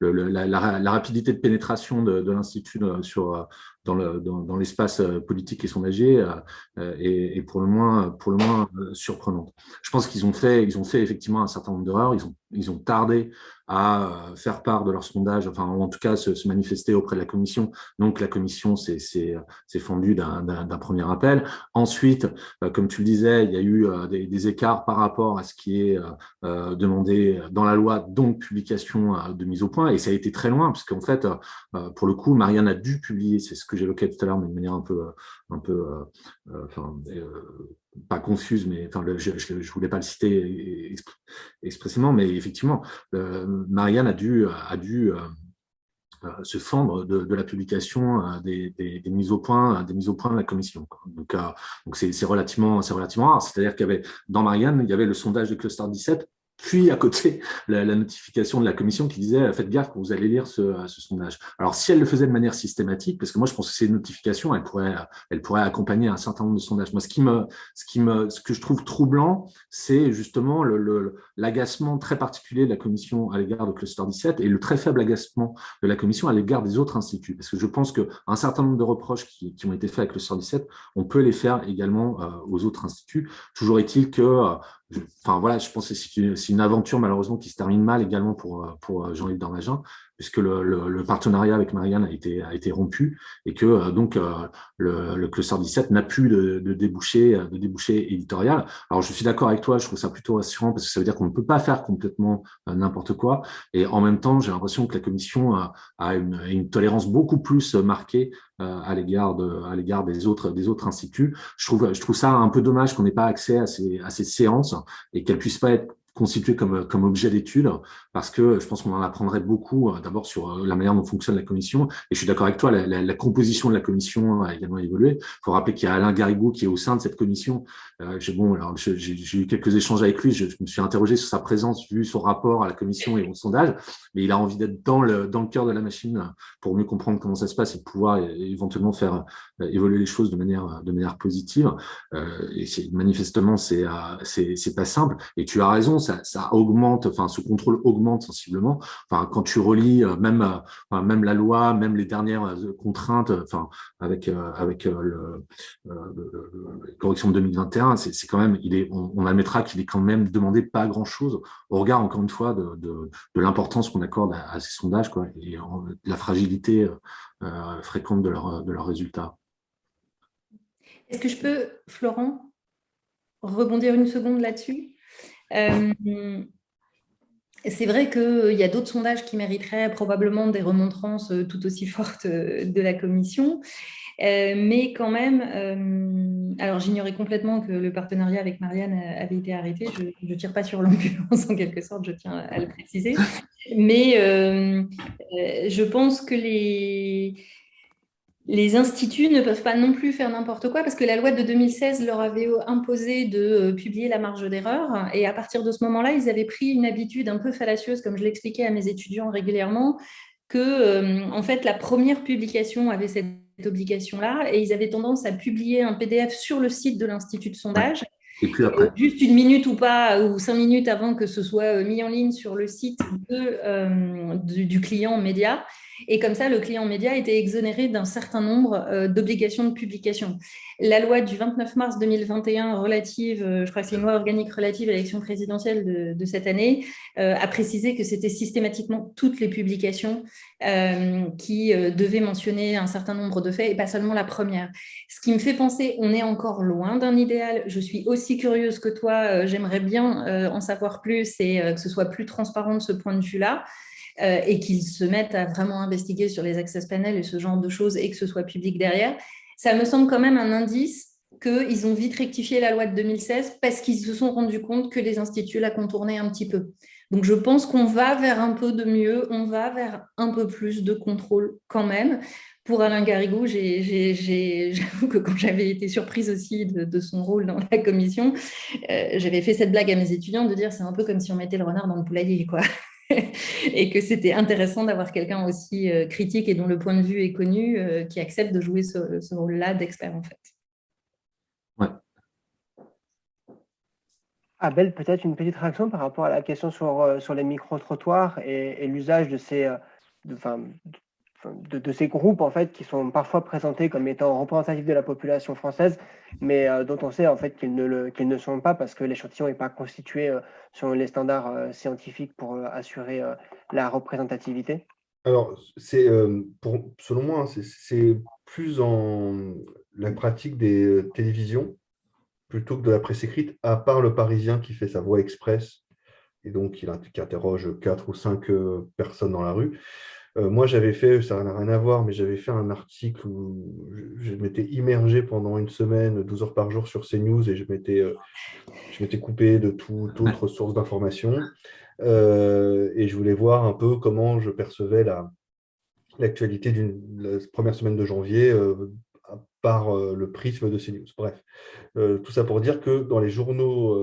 la rapidité de pénétration de l'institut dans l'espace politique et sondagier est pour le moins surprenante. Je pense qu'ils ont fait effectivement un certain nombre d'erreurs. Ils ont tardé à faire part de leur sondage, enfin en tout cas se manifester auprès de la commission. Donc la commission s'est fendue d'un premier appel. Ensuite, comme tu le disais, il y a eu des écarts par rapport à ce qui est demandé dans la loi, donc publication de mise au point. Et ça a été très loin, parce qu'en fait, pour le coup, Marianne a dû publier, c'est ce que j'évoquais tout à l'heure, mais de manière un peu pas confuse, mais enfin, je voulais pas le citer expressément, mais effectivement, Marianne a dû se fendre de la publication des mises au point de la commission. Donc c'est relativement rare. C'est-à-dire qu'il y avait dans Marianne, il y avait le sondage de Cluster 17. Puis à côté, la notification de la commission qui disait faites gaffe quand vous allez lire ce sondage. Alors si elle le faisait de manière systématique, parce que moi je pense que ces notifications, elle pourrait accompagner un certain nombre de sondages. Moi, ce que je trouve troublant, c'est justement l'agacement très particulier de la commission à l'égard de Cluster 17 et le très faible agacement de la commission à l'égard des autres instituts. Parce que je pense qu'un certain nombre de reproches qui ont été faits avec Cluster 17, on peut les faire également aux autres instituts. Toujours est-il que enfin voilà, je pense que c'est une aventure malheureusement qui se termine mal également pour Jean-Yves Dormagin, puisque le partenariat avec Marianne a été rompu et que donc le Cluster 17 n'a plus de débouché éditorial. Alors je suis d'accord avec toi, je trouve ça plutôt rassurant parce que ça veut dire qu'on ne peut pas faire complètement n'importe quoi. Et en même temps, j'ai l'impression que la commission a une tolérance beaucoup plus marquée à l'égard des autres instituts. Je trouve ça un peu dommage qu'on n'ait pas accès à ces séances et qu'elles puissent pas être constituées comme objet d'étude, parce que je pense qu'on en apprendrait beaucoup, d'abord sur la manière dont fonctionne la commission. Et je suis d'accord avec toi, la composition de la commission a également évolué. Il faut rappeler qu'il y a Alain Garrigou qui est au sein de cette commission. J'ai eu quelques échanges avec lui, je me suis interrogé sur sa présence, vu son rapport à la commission et au sondage, mais il a envie d'être dans le cœur de la machine pour mieux comprendre comment ça se passe et pouvoir éventuellement faire évoluer les choses de manière positive. Et manifestement, c'est pas simple. Et tu as raison, ça augmente, enfin, ce contrôle augmente sensiblement. Enfin, quand tu relis même la loi, même les dernières contraintes, enfin, avec la correction de 2021, c'est quand même, on admettra qu'il est quand même demandé pas grand-chose au regard, encore une fois, de l'importance qu'on accorde à ces sondages, quoi, et de la fragilité fréquente de leurs résultats. Est-ce que je peux, Florent, rebondir une seconde là-dessus? C'est vrai qu'il y a d'autres sondages qui mériteraient probablement des remontrances tout aussi fortes de la commission, mais quand même, alors j'ignorais complètement que le partenariat avec Marianne avait été arrêté, je ne tire pas sur l'ambulance en quelque sorte, je tiens à le préciser, mais je pense que les instituts ne peuvent pas non plus faire n'importe quoi parce que la loi de 2016 leur avait imposé de publier la marge d'erreur. Et à partir de ce moment-là, ils avaient pris une habitude un peu fallacieuse, comme je l'expliquais à mes étudiants régulièrement, que en fait, la première publication avait cette obligation-là et ils avaient tendance à publier un PDF sur le site de l'Institut de sondage. Et puis après. Juste une minute ou pas, ou 5 minutes avant que ce soit mis en ligne sur le site du client média. Et comme ça, le client média était exonéré d'un certain nombre d'obligations de publication. La loi du 29 mars 2021 relative, je crois que c'est une loi organique relative à l'élection présidentielle de cette année, a précisé que c'était systématiquement toutes les publications qui devaient mentionner un certain nombre de faits et pas seulement la première. Ce qui me fait penser, on est encore loin d'un idéal. Je suis aussi curieuse que toi, j'aimerais bien en savoir plus et que ce soit plus transparent de ce point de vue-là. Et qu'ils se mettent à vraiment investiguer sur les access panels et ce genre de choses et que ce soit public derrière, ça me semble quand même un indice qu'ils ont vite rectifié la loi de 2016 parce qu'ils se sont rendus compte que les instituts la contournaient un petit peu. Donc, je pense qu'on va vers un peu de mieux, on va vers un peu plus de contrôle quand même. Pour Alain Garrigou, j'avoue que quand j'avais été surprise aussi de son rôle dans la commission, j'avais fait cette blague à mes étudiants de dire c'est un peu comme si on mettait le renard dans le poulailler, quoi. Et que c'était intéressant d'avoir quelqu'un aussi critique et dont le point de vue est connu, qui accepte de jouer ce rôle-là d'expert, en fait. Ouais. Abel, peut-être une petite réaction par rapport à la question sur les micro-trottoirs et l'usage de de ces groupes en fait, qui sont parfois présentés comme étant représentatifs de la population française, mais dont on sait en fait qu'ils ne sont pas parce que l'échantillon n'est pas constitué selon les standards scientifiques pour assurer la représentativité. Alors, selon moi, hein, c'est plus dans la pratique des télévisions plutôt que de la presse écrite, à part le Parisien qui fait sa voix express et donc qui interroge 4 ou 5 personnes dans la rue. Moi, j'avais fait, ça n'a rien à voir, mais j'avais fait un article où je m'étais immergé pendant une semaine, 12 heures par jour sur CNews et je m'étais coupé de toute autre source d'information. Et je voulais voir un peu comment je percevais l'actualité la première semaine de janvier par le prisme de CNews. Bref, tout ça pour dire que dans les journaux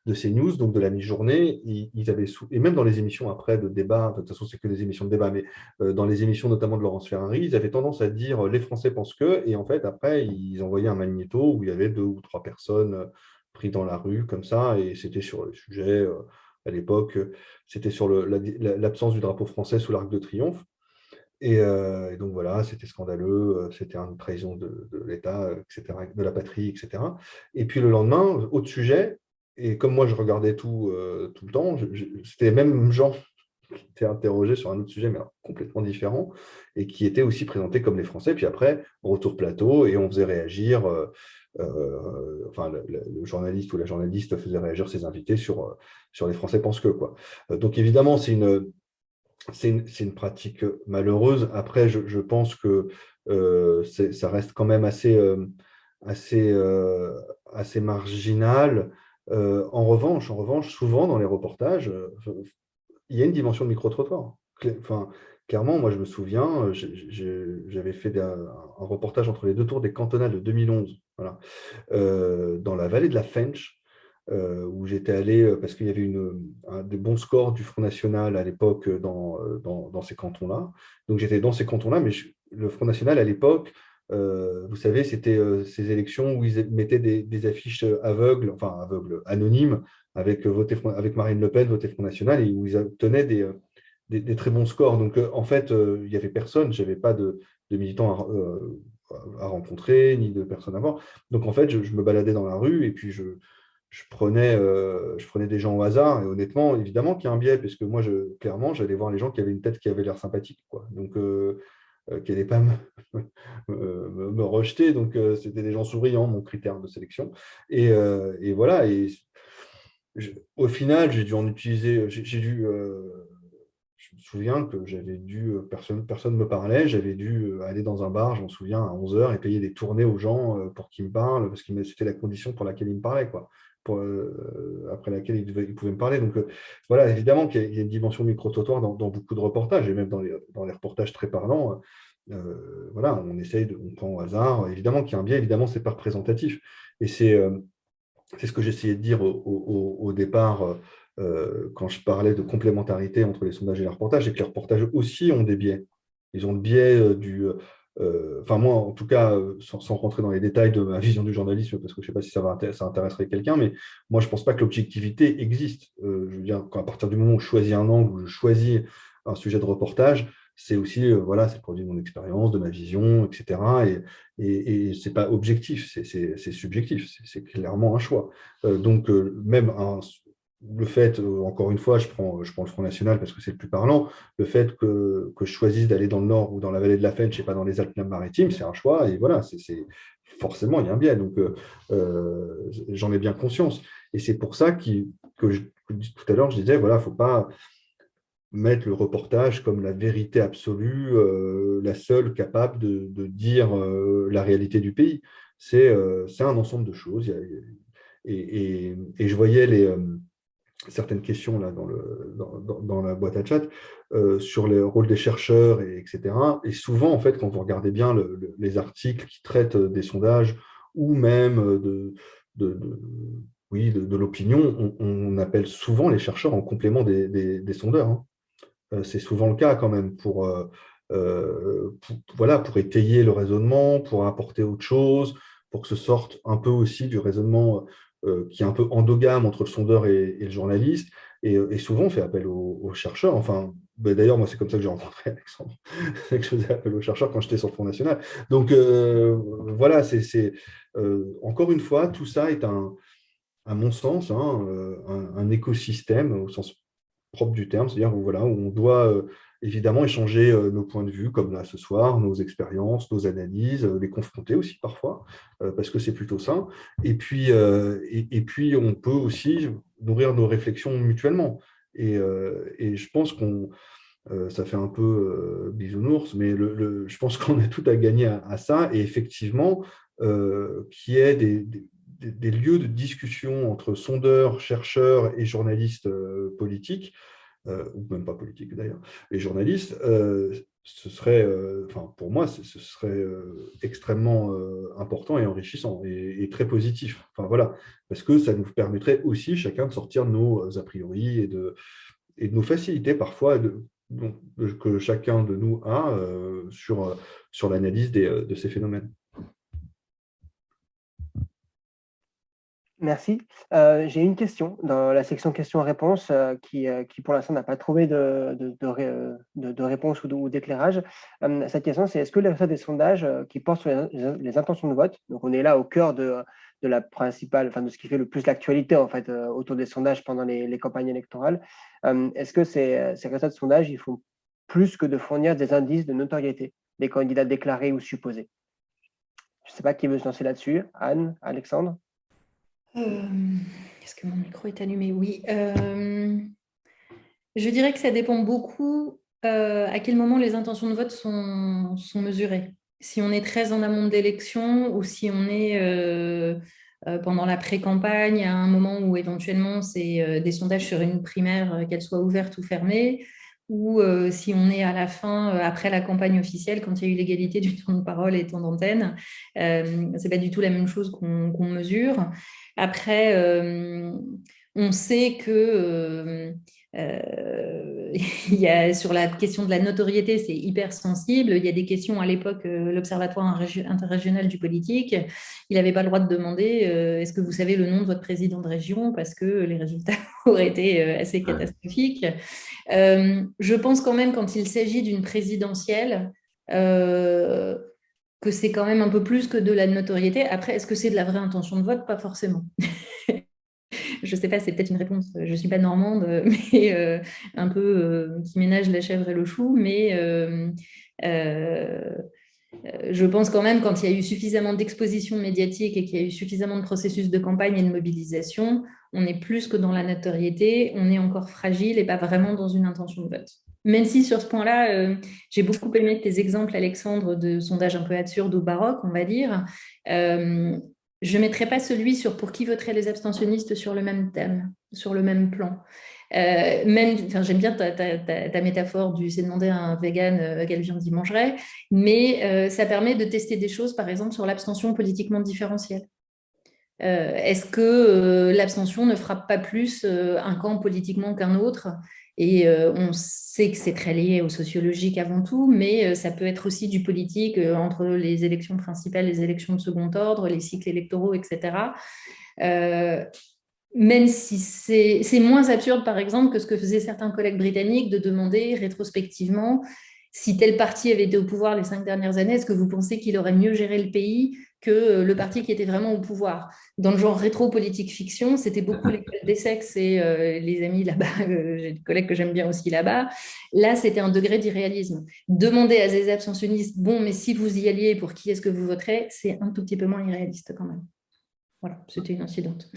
de CNews, donc de la mi-journée, ils avaient et même dans les émissions après de débat, de toute façon c'est que des émissions de débat, mais dans les émissions notamment de Laurence Ferrari, ils avaient tendance à dire les Français pensent que, et en fait après ils envoyaient un magnéto où il y avait 2 ou 3 personnes prises dans la rue comme ça, et c'était sur le sujet. À l'époque, c'était sur l'absence du drapeau français sous l'Arc de Triomphe. Et donc voilà, c'était scandaleux, c'était une trahison de l'État, etc., de la patrie, etc. Et puis le lendemain, autre sujet, et comme moi je regardais tout le temps, c'était les mêmes gens qui étaient interrogés sur un autre sujet, mais alors, complètement différent, et qui étaient aussi présentés comme les Français. Puis après, retour plateau, et on faisait réagir, enfin le journaliste ou la journaliste faisait réagir ses invités sur les Français pensent que, quoi. Donc évidemment, c'est une pratique malheureuse. Après, je pense que ça reste quand même assez, assez marginal. En revanche, souvent dans les reportages, il y a une dimension de micro-trottoir. Enfin, clairement, moi, je me souviens, j'avais fait un reportage entre les 2 tours des cantonales de 2011, voilà, dans la vallée de la Fench, où j'étais allé, parce qu'il y avait des bons scores du Front National à l'époque dans ces cantons-là. Donc j'étais dans ces cantons-là, mais le Front National à l'époque, vous savez, c'était ces élections où ils mettaient des affiches aveugles, anonymes, avec, avec Marine Le Pen, voter Front National, et où ils obtenaient des très bons scores. Donc en fait, il n'y avait personne, je n'avais pas de militants à rencontrer, ni de personnes à voir. Donc en fait, je me baladais dans la rue et puis je prenais des gens au hasard, et honnêtement, évidemment qu'il y a un biais, parce que moi, clairement, j'allais voir les gens qui avaient une tête qui avait l'air sympathique, quoi. Donc, qui n'allaient pas me rejeter. Donc, c'était des gens souriants, mon critère de sélection. Et voilà. Et au final, j'ai dû en utiliser, je me souviens que personne ne me parlait, j'avais dû aller dans un bar, je m'en souviens, à 11 heures et payer des tournées aux gens pour qu'ils me parlent, parce que c'était la condition pour laquelle ils me parlaient, quoi. Après laquelle ils pouvaient me parler. Donc voilà, évidemment qu'il y a une dimension micro-trottoir dans beaucoup de reportages, et même dans les reportages très parlants. Voilà, on prend au hasard. Évidemment qu'il y a un biais, évidemment, ce n'est pas représentatif. Et c'est ce que j'essayais de dire au départ quand je parlais de complémentarité entre les sondages et les reportages, et que les reportages aussi ont des biais. Ils ont le biais enfin moi, en tout cas, sans rentrer dans les détails de ma vision du journalisme, parce que je ne sais pas si ça intéresserait quelqu'un, mais moi, je ne pense pas que l'objectivité existe. Je veux dire, à partir du moment où je choisis un angle, où je choisis un sujet de reportage, c'est aussi, voilà, c'est le produit de mon expérience, de ma vision, etc. Et ce n'est pas objectif, c'est subjectif, c'est clairement un choix. Donc, même le fait, encore une fois, je prends le Front National parce que c'est le plus parlant, le fait que je choisisse d'aller dans le Nord ou dans la vallée de la Fench et pas dans les Alpes-Maritimes, c'est un choix, et voilà, forcément, il y a un biais, donc j'en ai bien conscience. Et c'est pour ça que tout à l'heure, je disais, voilà, il ne faut pas mettre le reportage comme la vérité absolue, la seule capable de dire la réalité du pays. C'est un ensemble de choses. Et je voyais certaines questions là dans la boîte à chat sur le rôle des chercheurs, etc. Et souvent, en fait, quand vous regardez bien les articles qui traitent des sondages ou même oui, de l'opinion, on appelle souvent les chercheurs en complément des sondeurs, hein. C'est souvent le cas quand même voilà, pour étayer le raisonnement, pour apporter autre chose, pour que ce sorte un peu aussi du raisonnement qui est un peu endogame entre le sondeur et le journaliste. Et souvent, on fait appel aux chercheurs. Enfin, d'ailleurs, moi, c'est comme ça que j'ai rencontré Alexandre. C'est que je faisais appel aux chercheurs quand j'étais sur le Front National. Donc, voilà, encore une fois, tout ça est à mon sens, hein, un écosystème au sens propre du terme, c'est-à-dire où, voilà, où on doit évidemment échanger nos points de vue, comme là ce soir, nos expériences, nos analyses, les confronter aussi parfois, parce que c'est plutôt ça. Et puis, on peut aussi nourrir nos réflexions mutuellement. Et je pense ça fait un peu bisounours, mais je pense qu'on a tout à gagner à ça. Et effectivement, qu'il y ait des lieux de discussion entre sondeurs, chercheurs et journalistes politiques, ou même pas politiques d'ailleurs, et journalistes, ce serait, enfin, pour moi, ce serait extrêmement important et enrichissant et très positif. Enfin, voilà, parce que ça nous permettrait aussi chacun de sortir de nos a priori et de nos facilités parfois que chacun de nous a sur l'analyse de ces phénomènes. Merci. J'ai une question dans la section questions-réponses qui pour l'instant n'a pas trouvé de réponse ou d'éclairage. Cette question, c'est est-ce que les résultats des sondages qui portent sur les intentions de vote, donc on est là au cœur de la principale, enfin de ce qui fait le plus l'actualité en fait autour des sondages pendant les campagnes électorales, est-ce que ces résultats de sondage, ils font plus que de fournir des indices de notoriété des candidats déclarés ou supposés? Je ne sais pas qui veut se lancer là-dessus. Anne, Alexandre? Est-ce que mon micro est allumé? Oui. Je dirais que ça dépend beaucoup à quel moment les intentions de vote sont mesurées. Si on est très en amont de l'élection ou si on est pendant la pré-campagne, à un moment où éventuellement c'est des sondages sur une primaire, qu'elle soit ouverte ou fermée, ou si on est à la fin, après la campagne officielle, quand il y a eu l'égalité du temps de parole et temps d'antenne, c'est pas du tout la même chose qu'on mesure. Après, on sait que il y a, sur la question de la notoriété, c'est hyper sensible. Il y a des questions à l'époque, l'Observatoire interrégional du politique, il n'avait pas le droit de demander est-ce que vous savez le nom de votre président de région parce que les résultats auraient été assez catastrophiques. Je pense quand même quand il s'agit d'une présidentielle que c'est quand même un peu plus que de la notoriété. Après, est-ce que c'est de la vraie intention de vote? Pas forcément. Je ne sais pas, c'est peut-être une réponse, je ne suis pas normande, mais un peu qui ménage la chèvre et le chou, mais je pense quand même quand il y a eu suffisamment d'exposition médiatique et qu'il y a eu suffisamment de processus de campagne et de mobilisation, on est plus que dans la notoriété, on est encore fragile et pas vraiment dans une intention de vote. Même si sur ce point-là, j'ai beaucoup aimé tes exemples, Alexandre, de sondages un peu absurdes ou baroques, on va dire. Je ne mettrais pas celui sur pour qui voteraient les abstentionnistes sur le même thème, sur le même plan. J'aime bien ta métaphore du c'est demander à un vegan quelle viande il mangerait, mais ça permet de tester des choses, par exemple, sur l'abstention politiquement différentielle. Est-ce que l'abstention ne frappe pas plus un camp politiquement qu'un autre? Et on sait que c'est très lié au sociologique avant tout, mais ça peut être aussi du politique entre les élections principales, les élections de second ordre, les cycles électoraux, etc. Même si c'est moins absurde, par exemple, que ce que faisaient certains collègues britanniques de demander rétrospectivement si tel parti avait été au pouvoir les 5 dernières années, est-ce que vous pensez qu'il aurait mieux géré le pays que le parti qui était vraiment au pouvoir? Dans le genre rétro-politique fiction, c'était beaucoup l'école des sexes et les amis là-bas, j'ai des collègues que j'aime bien aussi là-bas. Là, c'était un degré d'irréalisme. Demander à des abstentionnistes, bon, mais si vous y alliez, pour qui est-ce que vous voterez? C'est un tout petit peu moins irréaliste quand même. Voilà, c'était une incidente.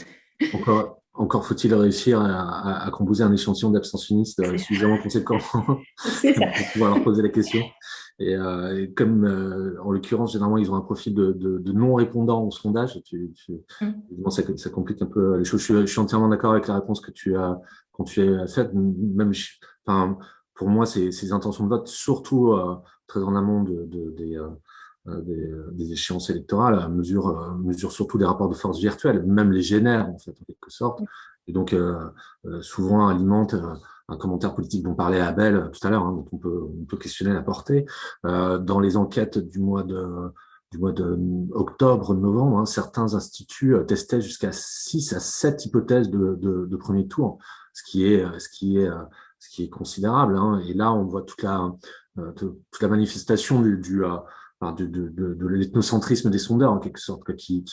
Encore faut-il réussir à composer un échantillon d'abstentionnistes suffisamment conséquent pour pouvoir leur poser la question. Et comme, en l'occurrence, généralement, ils ont un profil de non-répondant au sondage, évidemment, ça complique un peu les choses. Je suis entièrement d'accord avec la réponse que tu as faite. Même, pour moi, ces intentions de vote, surtout très en amont des échéances électorales, mesure surtout les rapports de force virtuels, même les génèrent en fait en quelque sorte, et donc souvent alimente un commentaire politique dont parlait Abel tout à l'heure, hein, dont on peut questionner la portée. Dans les enquêtes du mois mois d'octobre, novembre, hein, certains instituts testaient jusqu'à 6 à 7 hypothèses de premier tour, ce qui est considérable, hein. Et là, on voit toute la manifestation de l'ethnocentrisme des sondeurs, en quelque sorte, qui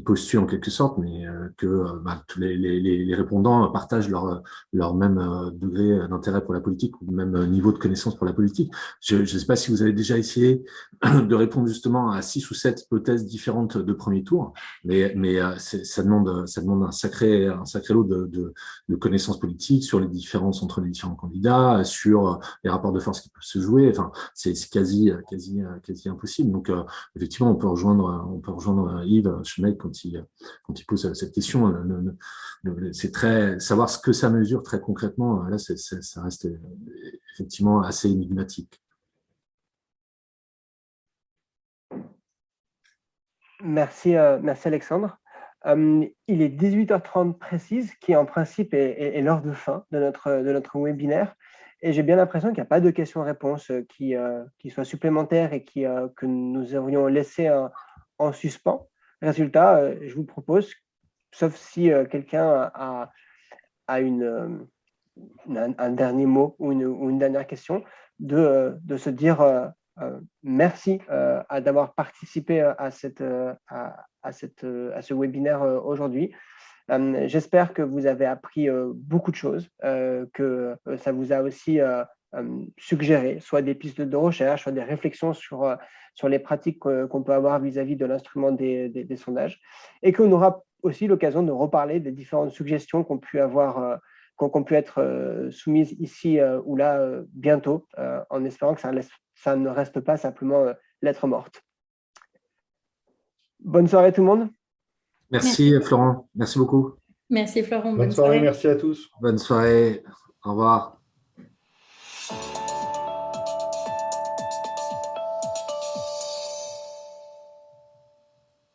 postule en quelque sorte, mais tous les répondants partagent leur même degré d'intérêt pour la politique ou même niveau de connaissance pour la politique. Je ne sais pas si vous avez déjà essayé de répondre justement à 6 ou 7 hypothèses différentes de premier tour, mais ça demande un sacré lot de connaissances politiques sur les différences entre les différents candidats, sur les rapports de force qui peuvent se jouer. Enfin, c'est quasi impossible. Donc, effectivement, on peut rejoindre Yves Schmeck quand il pose cette question. C'est savoir ce que ça mesure très concrètement. Là, ça reste effectivement assez énigmatique. Merci Alexandre. Il est 18h30 précise, qui en principe est l'heure de fin de notre webinaire. Et j'ai bien l'impression qu'il n'y a pas de questions-réponses qui soient supplémentaires et que nous aurions laissé en suspens. Résultat, je vous propose, sauf si quelqu'un a un dernier mot ou une dernière question, de se dire merci d'avoir participé à ce webinaire aujourd'hui. J'espère que vous avez appris beaucoup de choses, que ça vous a aussi suggéré soit des pistes de recherche, soit des réflexions sur les pratiques qu'on peut avoir vis-à-vis de l'instrument des sondages, et qu'on aura aussi l'occasion de reparler des différentes suggestions qu'on pu être soumises ici ou là bientôt, en espérant que ça ne reste pas simplement lettre morte. Bonne soirée tout le monde. Merci Florent, merci beaucoup. Merci Florent, bonne soirée, merci à tous. Bonne soirée, au revoir.